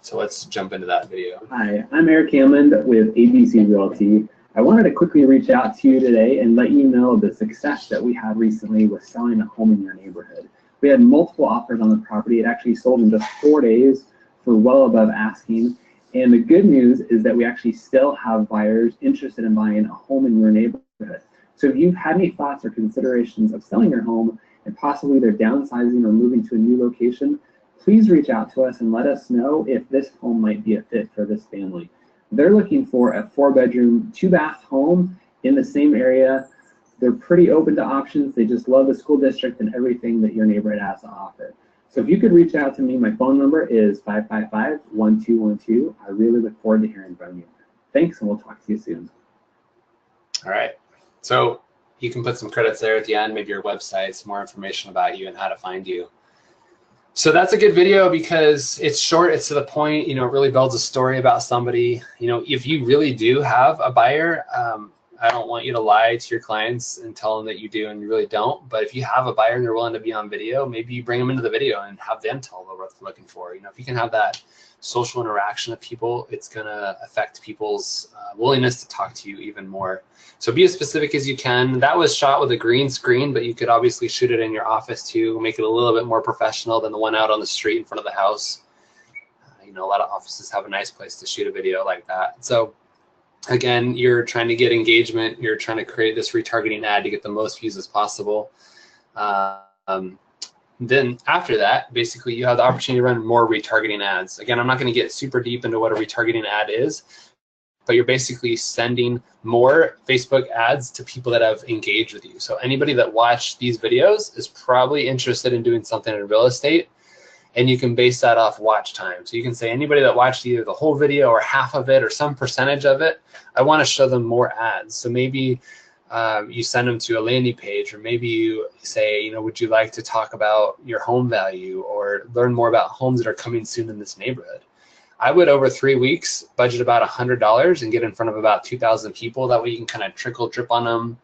So let's jump into that video. Hi, I'm Erik Hammond with ABC Realty. I wanted to quickly reach out to you today and let you know the success that we had recently with selling a home in your neighborhood. We had multiple offers on the property. It actually sold in just 4 days for well above asking. And the good news is that we actually still have buyers interested in buying a home in your neighborhood. So if you've had any thoughts or considerations of selling your home and possibly either downsizing or moving to a new location, please reach out to us and let us know if this home might be a fit for this family. They're looking for a 4-bedroom, 2-bath home in the same area. They're pretty open to options. They just love the school district and everything that your neighborhood has to offer. So if you could reach out to me, my phone number is 555-1212. I really look forward to hearing from you. Thanks, and we'll talk to you soon. All right. So you can put some credits there at the end, maybe your website, some more information about you and how to find you. So that's a good video because it's short, it's to the point, it really builds a story about somebody. If you really do have a buyer, I don't want you to lie to your clients and tell them that you do and you really don't. But if you have a buyer and they're willing to be on video, maybe you bring them into the video and have them tell them what they're looking for. You know, if you can have that social interaction with people, it's going to affect people's willingness to talk to you even more. So be as specific as you can. That was shot with a green screen, but you could obviously shoot it in your office too, make it a little bit more professional than the one out on the street in front of the house. You know, a lot of offices have a nice place to shoot a video like that. So again, you're trying to get engagement. You're trying to create this retargeting ad to get the most views as possible. Then after that, basically you have the opportunity to run more retargeting ads. Again, I'm not going to get super deep into what a retargeting ad is, but you're basically sending more Facebook ads to people that have engaged with you. So anybody that watched these videos is probably interested in doing something in real estate, and you can base that off watch time. So you can say anybody that watched either the whole video or half of it or some percentage of it, I want to show them more ads. So maybe you send them to a landing page, or maybe you say, you know, would you like to talk about your home value or learn more about homes that are coming soon in this neighborhood? I would, over 3 weeks, budget about $100 and get in front of about 2,000 people. That way you can kind of trickle drip on them.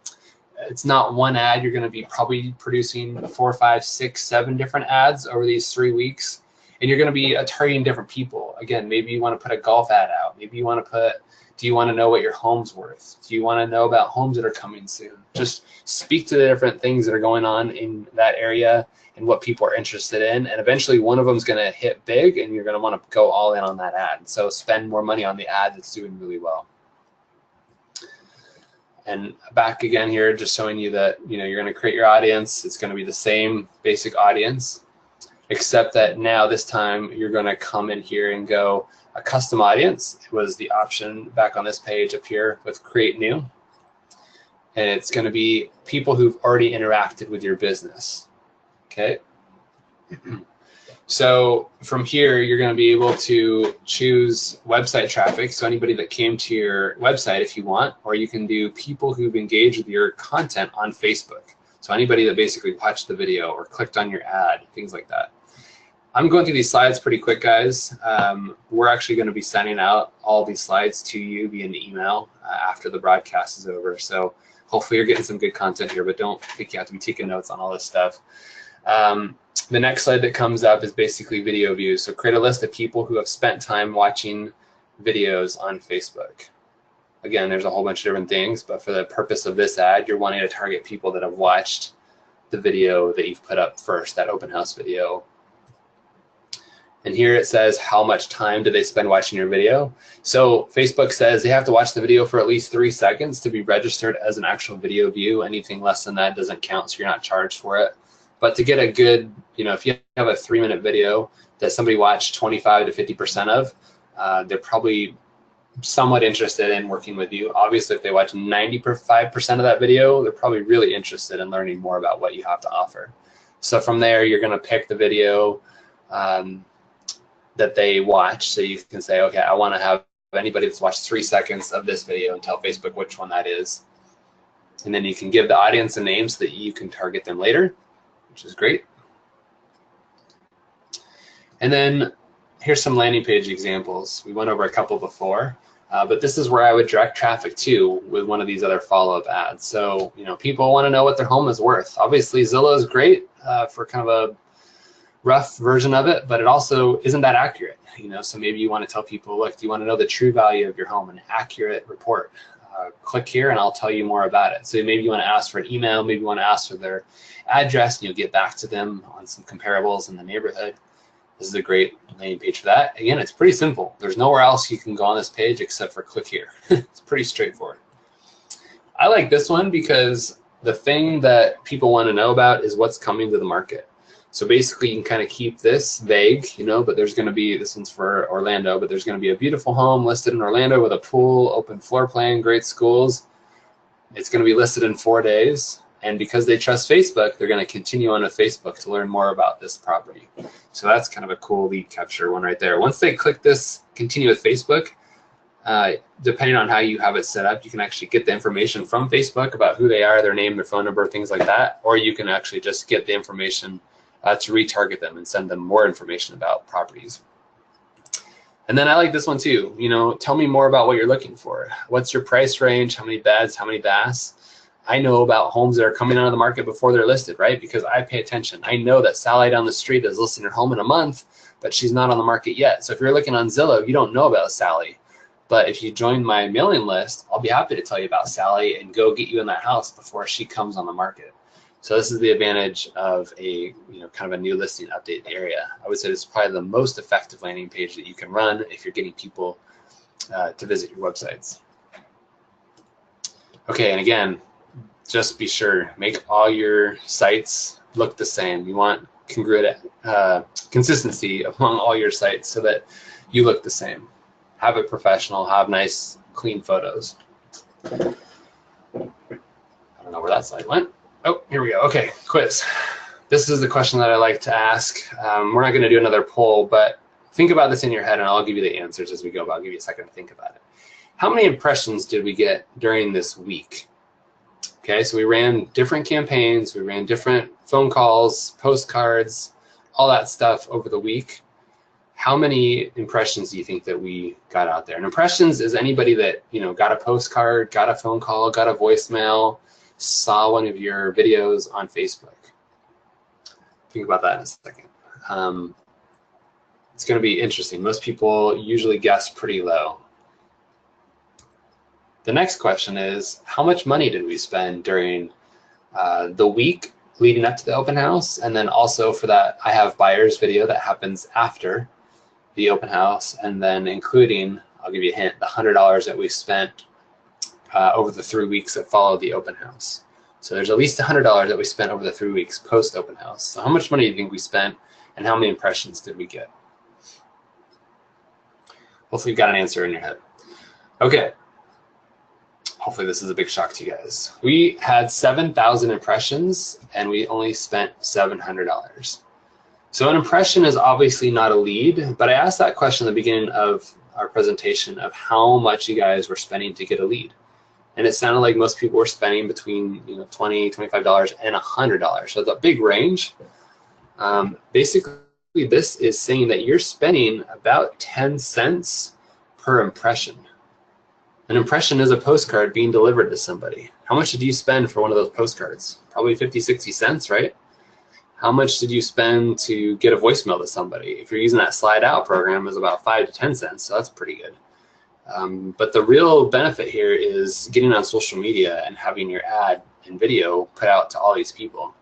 It's not one ad. You're going to be probably producing 4, 5, 6, 7 different ads over these 3 weeks, and you're going to be targeting different people. Again, maybe you want to put a golf ad out. Maybe you want to put, do you want to know what your home's worth? Do you want to know about homes that are coming soon? Just speak to the different things that are going on in that area and what people are interested in, and eventually one of them is going to hit big, and you're going to want to go all in on that ad. So spend more money on the ad that's doing really well. And back again here, just showing you that, you know, you're going to create your audience. It's going to be the same basic audience, except that now this time you're going to come in here and go a custom audience. It was the option back on this page up here with create new. And it's going to be people who've already interacted with your business. Okay. So from here, you're going to be able to choose website traffic. So anybody that came to your website if you want, or you can do people who've engaged with your content on Facebook. So anybody that basically watched the video or clicked on your ad, things like that. I'm going through these slides pretty quick, guys. We're actually going to be sending out all these slides to you via an email after the broadcast is over. So hopefully you're getting some good content here, but don't think you have to be taking notes on all this stuff. The next slide that comes up is basically video views. So create a list of people who have spent time watching videos on Facebook. Again, there's a whole bunch of different things, but for the purpose of this ad, you're wanting to target people that have watched the video that you've put up first, that open house video. And here it says how much time do they spend watching your video. So Facebook says they have to watch the video for at least 3 seconds to be registered as an actual video view. Anything less than that doesn't count, so you're not charged for it. But to get a good, you know, if you have a 3-minute video that somebody watched 25 to 50% of, they're probably somewhat interested in working with you. Obviously, if they watch 95% of that video, they're probably really interested in learning more about what you have to offer. So from there, you're going to pick the video that they watch. So you can say, okay, I want to have anybody that's watched 3 seconds of this video and tell Facebook which one that is. And then you can give the audience a name so that you can target them later, which is great. And then here's some landing page examples. We went over a couple before, but this is where I would direct traffic to with one of these other follow-up ads. So, you know, people want to know what their home is worth. Obviously, Zillow is great for kind of a rough version of it, but it also isn't that accurate. You know, so maybe you want to tell people, look, do you want to know the true value of your home, an accurate report? Click here and I'll tell you more about it. So maybe you want to ask for an email, maybe you want to ask for their address, and you'll get back to them on some comparables in the neighborhood. This is a great landing page for that. Again, it's pretty simple. There's nowhere else you can go on this page except for click here. It's pretty straightforward. I like this one because the thing that people want to know about is what's coming to the market. So basically you can kind of keep this vague, you know, but there's going to be, this one's for Orlando, but there's going to be a beautiful home listed in Orlando with a pool, open floor plan, great schools. It's going to be listed in 4 days. And because they trust Facebook, they're going to continue on with Facebook to learn more about this property. So that's kind of a cool lead capture one right there. Once they click this continue with Facebook, depending on how you have it set up, you can actually get the information from Facebook about who they are, their name, their phone number, things like that. Or you can actually just get the information to retarget them and send them more information about properties. And then I like this one too. You know, tell me more about what you're looking for. What's your price range? How many beds? How many baths? I know about homes that are coming out of the market before they're listed, right? Because I pay attention. I know that Sally down the street is listing her home in a month, but she's not on the market yet. So if you're looking on Zillow, you don't know about Sally. But if you join my mailing list, I'll be happy to tell you about Sally and go get you in that house before she comes on the market. So this is the advantage of a, kind of a new listing update in the area. I would say this is probably the most effective landing page that you can run if you're getting people to visit your websites. Okay, and again, just be sure, make all your sites look the same. You want congruent consistency among all your sites so that you look the same. Have it professional, have nice, clean photos. I don't know where that slide went. Oh, here we go. Okay, quiz. This is the question that I like to ask. We're not going to do another poll, but think about this in your head and I'll give you the answers as we go, but I'll give you a second to think about it. How many impressions did we get during this week? Okay, so we ran different campaigns, we ran different phone calls, postcards, all that stuff over the week. How many impressions do you think that we got out there? And impressions is anybody that, got a postcard, got a phone call, got a voicemail, saw one of your videos on Facebook. Think about that in a second. It's going to be interesting. Most people usually guess pretty low. The next question is, how much money did we spend during the week leading up to the open house? And then also for that, I have buyer's video that happens after the open house, and then including, I'll give you a hint, the $100 that we spent over the 3 weeks that followed the open house. So there's at least $100 that we spent over the 3 weeks post open house. So how much money do you think we spent, and how many impressions did we get? Hopefully you've got an answer in your head. Okay. Hopefully this is a big shock to you guys. We had 7,000 impressions and we only spent $700. So an impression is obviously not a lead, but I asked that question at the beginning of our presentation of how much you guys were spending to get a lead. And it sounded like most people were spending between $20, $25 and $100. So it's a big range. Basically, this is saying that you're spending about 10 cents per impression. An impression is a postcard being delivered to somebody. How much did you spend for one of those postcards? Probably 50, 60 cents, right? How much did you spend to get a voicemail to somebody? If you're using that slide out program, it's about 5 to 10 cents, so that's pretty good. But the real benefit here is getting on social media and having your ad and video put out to all these people.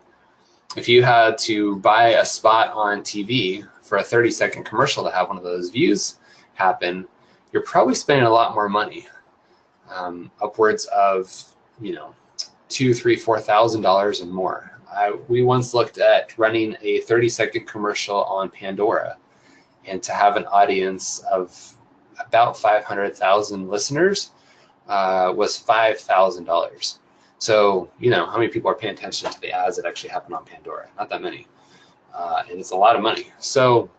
If you had to buy a spot on TV for a 30-second commercial to have one of those views happen, you're probably spending a lot more money. Upwards of $2,000, $3,000, $4,000 and more. We once looked at running a 30-second commercial on Pandora, and to have an audience of about 500,000 listeners was $5,000. So how many people are paying attention to the ads that actually happen on Pandora? Not that many, and it's a lot of money. So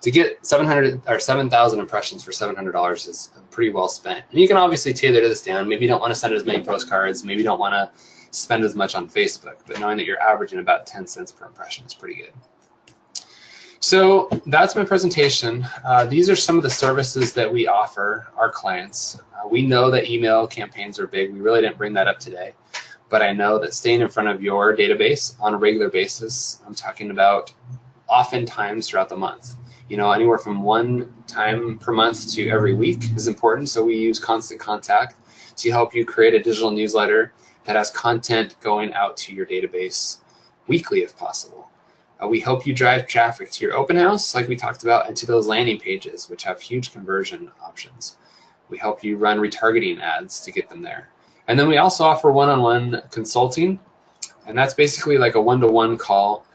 to get 7,000 impressions for $700 is pretty well spent. And you can obviously tailor this down. Maybe you don't want to send as many postcards. Maybe you don't want to spend as much on Facebook. But knowing that you're averaging about 10 cents per impression is pretty good. So that's my presentation. These are some of the services that we offer our clients. We know that email campaigns are big. We really didn't bring that up today. But I know that staying in front of your database on a regular basis, I'm talking about oftentimes throughout the month. Anywhere from 1 time per month to every week is important. So we use Constant Contact to help you create a digital newsletter that has content going out to your database weekly if possible. We help you drive traffic to your open house, like we talked about, and to those landing pages, which have huge conversion options. We help you run retargeting ads to get them there. And then we also offer one-on-one consulting, and that's basically like a one-to-one call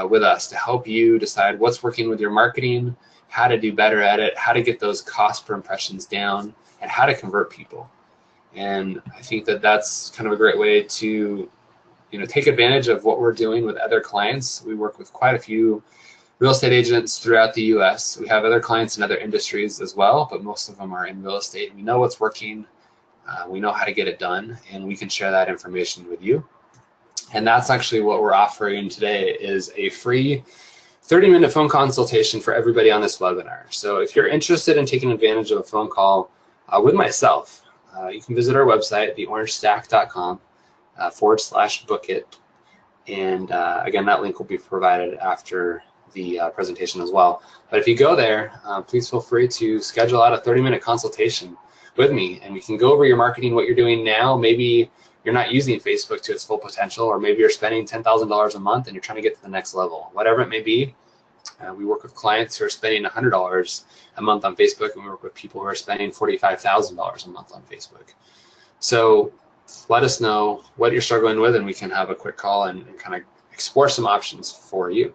with us to help you decide what's working with your marketing, how to do better at it, how to get those cost per impressions down, and how to convert people. And I think that that's kind of a great way to take advantage of what we're doing with other clients. We work with quite a few real estate agents throughout the US. We have other clients in other industries as well, but most of them are in real estate. We know what's working, we know how to get it done, and we can share that information with you. And that's actually what we're offering today, is a free 30-minute phone consultation for everybody on this webinar. So if you're interested in taking advantage of a phone call with myself, you can visit our website, theorangestack.com /book it. And again, that link will be provided after the presentation as well. But if you go there, please feel free to schedule out a 30-minute consultation with me, and we can go over your marketing, what you're doing now. Maybe you're not using Facebook to its full potential, or maybe you're spending $10,000 a month and you're trying to get to the next level. Whatever it may be, we work with clients who are spending $100 a month on Facebook, and we work with people who are spending $45,000 a month on Facebook. So let us know what you're struggling with, and we can have a quick call and kind of explore some options for you.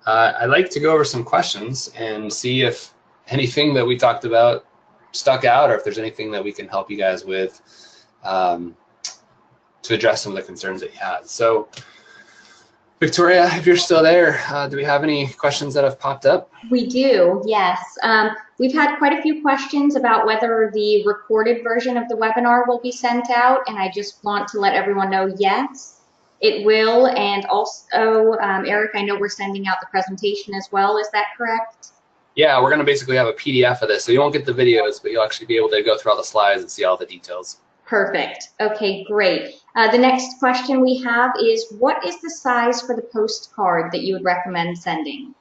I'd like to go over some questions and see if anything that we talked about stuck out, or if there's anything that we can help you guys with to address some of the concerns that you had. So Victoria, if you're still there, do we have any questions that have popped up? We do, yes. We've had quite a few questions about whether the recorded version of the webinar will be sent out, and I just want to let everyone know, yes, it will. And also, Eric, I know we're sending out the presentation as well. Is that correct? Yeah, we're going to basically have a PDF of this, so you won't get the videos, but you'll actually be able to go through all the slides and see all the details. Perfect. Okay, great. The next question we have is, what is the size for the postcard that you would recommend sending?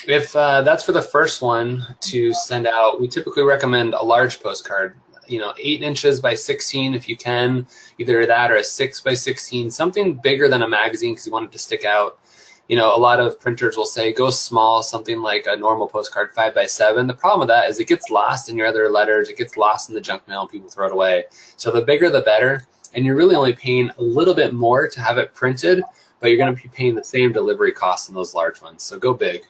If that's for the first one to send out, we typically recommend a large postcard, 8 inches by 16 if you can, either that or a 6 by 16, something bigger than a magazine because you want it to stick out. A lot of printers will say go small, something like a normal postcard 5 by 7. The problem with that is it gets lost in your other letters, it gets lost in the junk mail, and people throw it away. So the bigger the better, and you're really only paying a little bit more to have it printed, but you're going to be paying the same delivery costs in those large ones. So go big.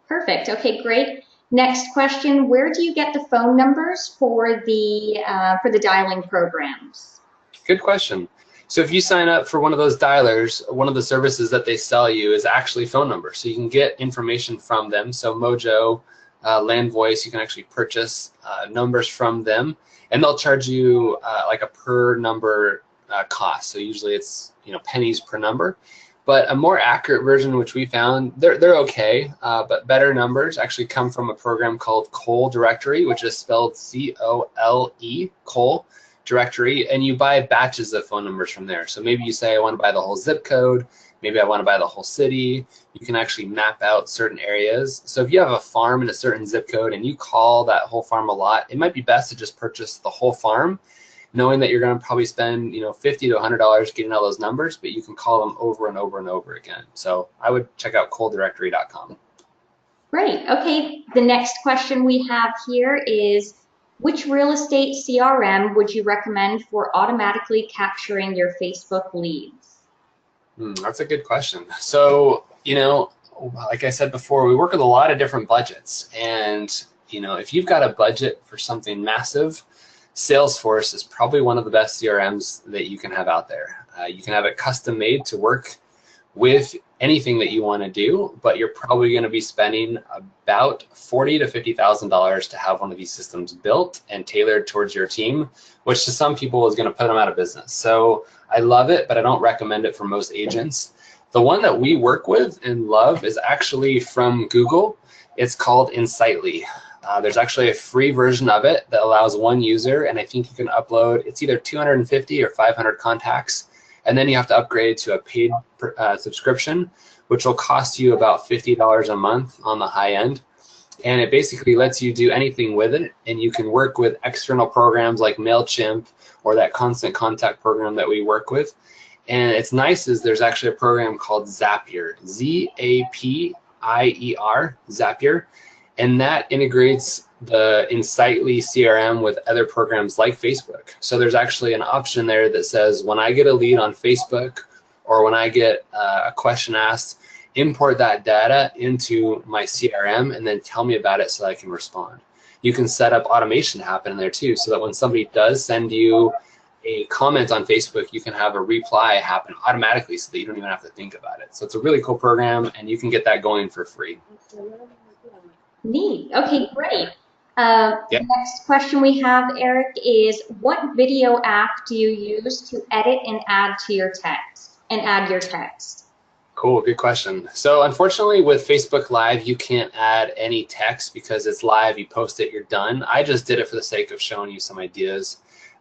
Perfect. Okay, great. Next question: where do you get the phone numbers for the dialing programs? Good question. So if you sign up for one of those dialers, one of the services that they sell you is actually phone numbers. So you can get information from them. So Mojo, Land Voice, you can actually purchase numbers from them, and they'll charge you like a per number cost. So usually it's pennies per number. But a more accurate version, which we found, they're okay, but better numbers actually come from a program called Cole Directory, which is spelled C-O-L-E, Cole Directory, and you buy batches of phone numbers from there. So maybe you say, I want to buy the whole zip code, maybe I want to buy the whole city. You can actually map out certain areas. So if you have a farm in a certain zip code and you call that whole farm a lot, it might be best to just purchase the whole farm, knowing that you're going to probably spend $50 to $100 getting all those numbers, but you can call them over and over and over again. So I would check out coledirectory.com. Great. Okay, the next question we have here is, which real estate CRM would you recommend for automatically capturing your Facebook leads? That's a good question. So, like I said before, we work with a lot of different budgets. And, if you've got a budget for something massive, Salesforce is probably one of the best CRMs that you can have out there. You can have it custom made to work with anything that you want to do, but you're probably going to be spending about $40,000 to $50,000 to have one of these systems built and tailored towards your team, which to some people is going to put them out of business. So I love it, but I don't recommend it for most agents. The one that we work with and love is actually from Google. It's called Insightly. There's actually a free version of it that allows one user, and I think you can upload, it's either 250 or 500 contacts, and then you have to upgrade to a paid subscription, which will cost you about $50 a month on the high end. And it basically lets you do anything with it, and you can work with external programs like MailChimp or that Constant Contact program that we work with. And it's nice is there's actually a program called Zapier, Z-A-P-I-E-R, Zapier, and that integrates the Insightly CRM with other programs like Facebook. So there's actually an option there that says when I get a lead on Facebook or when I get a question asked, import that data into my CRM and then tell me about it so that I can respond. You can set up automation to happen in there too, so that when somebody does send you a comment on Facebook, you can have a reply happen automatically so that you don't even have to think about it. So it's a really cool program, and you can get that going for free. Neat. Okay, great. The next question we have, Eric, is what video app do you use to edit and add to your text? Cool, good question. So unfortunately with Facebook Live, you can't add any text because it's live, you post it, you're done. I just did it for the sake of showing you some ideas.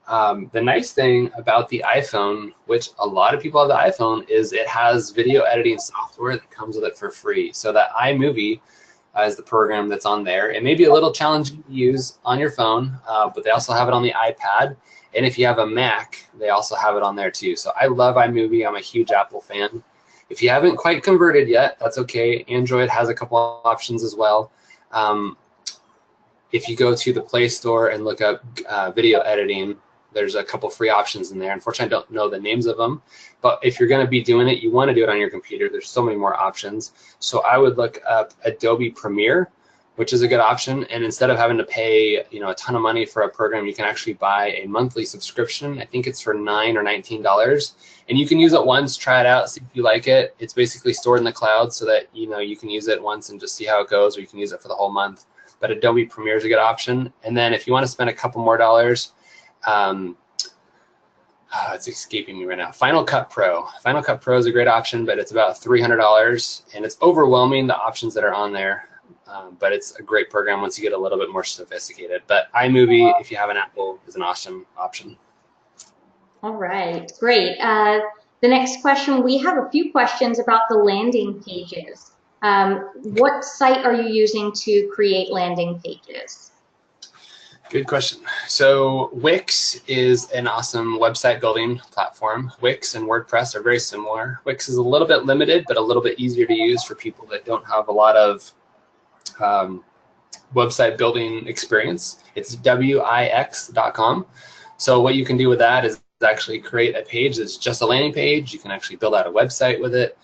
The nice thing about the iPhone, which a lot of people have the iPhone, is it has video editing software that comes with it for free. So that iMovie is the program that's on there. It may be a little challenging to use on your phone, but they also have it on the iPad. And if you have a Mac, they also have it on there too. So I love iMovie. I'm a huge Apple fan. If you haven't quite converted yet, that's okay. Android has a couple of options as well. If you go to the Play Store and look up video editing, there's a couple free options in there. Unfortunately, I don't know the names of them, but if you're going to be doing it, you want to do it on your computer. There's so many more options. So I would look up Adobe Premiere, which is a good option. And instead of having to pay, a ton of money for a program, you can actually buy a monthly subscription. I think it's for $9 or $19, and you can use it once, try it out, see if you like it. It's basically stored in the cloud so that you can use it once and just see how it goes, or you can use it for the whole month. But Adobe Premiere is a good option. And then if you want to spend a couple more dollars, it's escaping me right now. Final Cut Pro. Final Cut Pro is a great option, but it's about $300, and it's overwhelming, the options that are on there. But it's a great program once you get a little bit more sophisticated. But iMovie, if you have an Apple, is an awesome option. All right, great. The next question, we have a few questions about the landing pages. What site are you using to create landing pages? Good question. So Wix is an awesome website building platform. Wix and WordPress are very similar. Wix is a little bit limited, but a little bit easier to use for people that don't have a lot of website building experience. It's wix.com. So what you can do with that is actually create a page that's just a landing page. You can actually build out a website with it.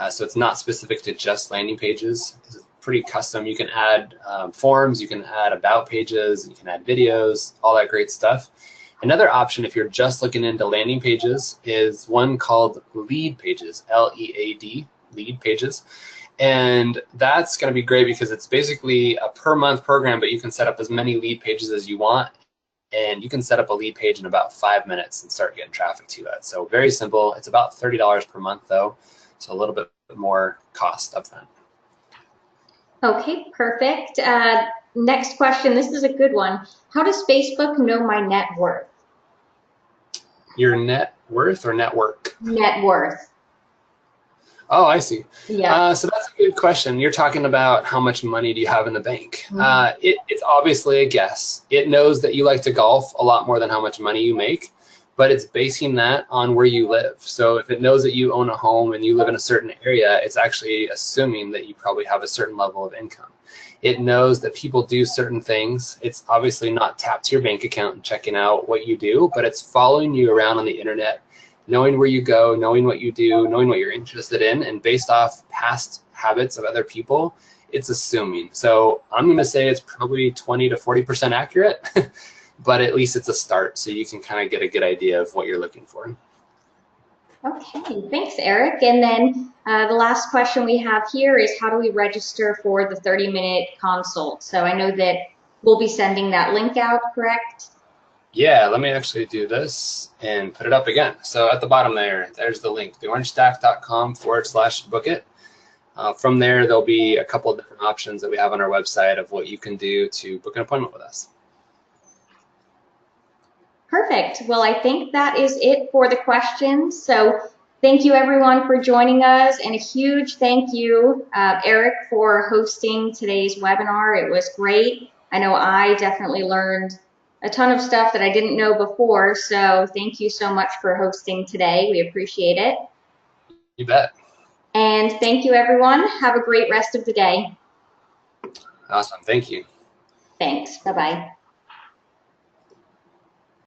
So it's not specific to just landing pages. It's pretty custom. You can add forms, you can add about pages, you can add videos, all that great stuff. Another option, if you're just looking into landing pages, is one called Lead Pages, L-E-A-D, Lead Pages. And that's going to be great because it's basically a per month program, but you can set up as many lead pages as you want. And you can set up a lead page in about 5 minutes and start getting traffic to it. So very simple. It's about $30 per month though, so a little bit more cost upfront. Okay, perfect. Next question, this is a good one. How does Facebook know my net worth? Your net worth or network? Net worth. Oh, I see. Yeah. So that's a good question. You're talking about how much money do you have in the bank. It's obviously a guess. It knows that you like to golf a lot more than how much money you make, but it's basing that on where you live. So if it knows that you own a home and you live in a certain area, it's actually assuming that you probably have a certain level of income. It knows that people do certain things. It's obviously not tapped to your bank account and checking out what you do, but it's following you around on the internet, knowing where you go, knowing what you do, knowing what you're interested in, and based off past habits of other people, it's assuming. So I'm going to say it's probably 20 to 40% accurate, but at least it's a start, so you can kind of get a good idea of what you're looking for. Okay, thanks, Eric. And then the last question we have here is, how do we register for the 30-minute consult? So I know that we'll be sending that link out, correct? Yeah, let me actually do this and put it up again. So at the bottom there's the link, theorangestack.com/book it. From there, there'll be a couple of different options that we have on our website of what you can do to book an appointment with us. Perfect. Well, I think that is it for the questions. So thank you everyone for joining us, and a huge thank you, Eric, for hosting today's webinar. It was great. I know I definitely learned a ton of stuff that I didn't know before, so thank you so much for hosting today. We appreciate it. You bet. And thank you everyone. Have a great rest of the day. Awesome. Thank you. Thanks. Bye-bye.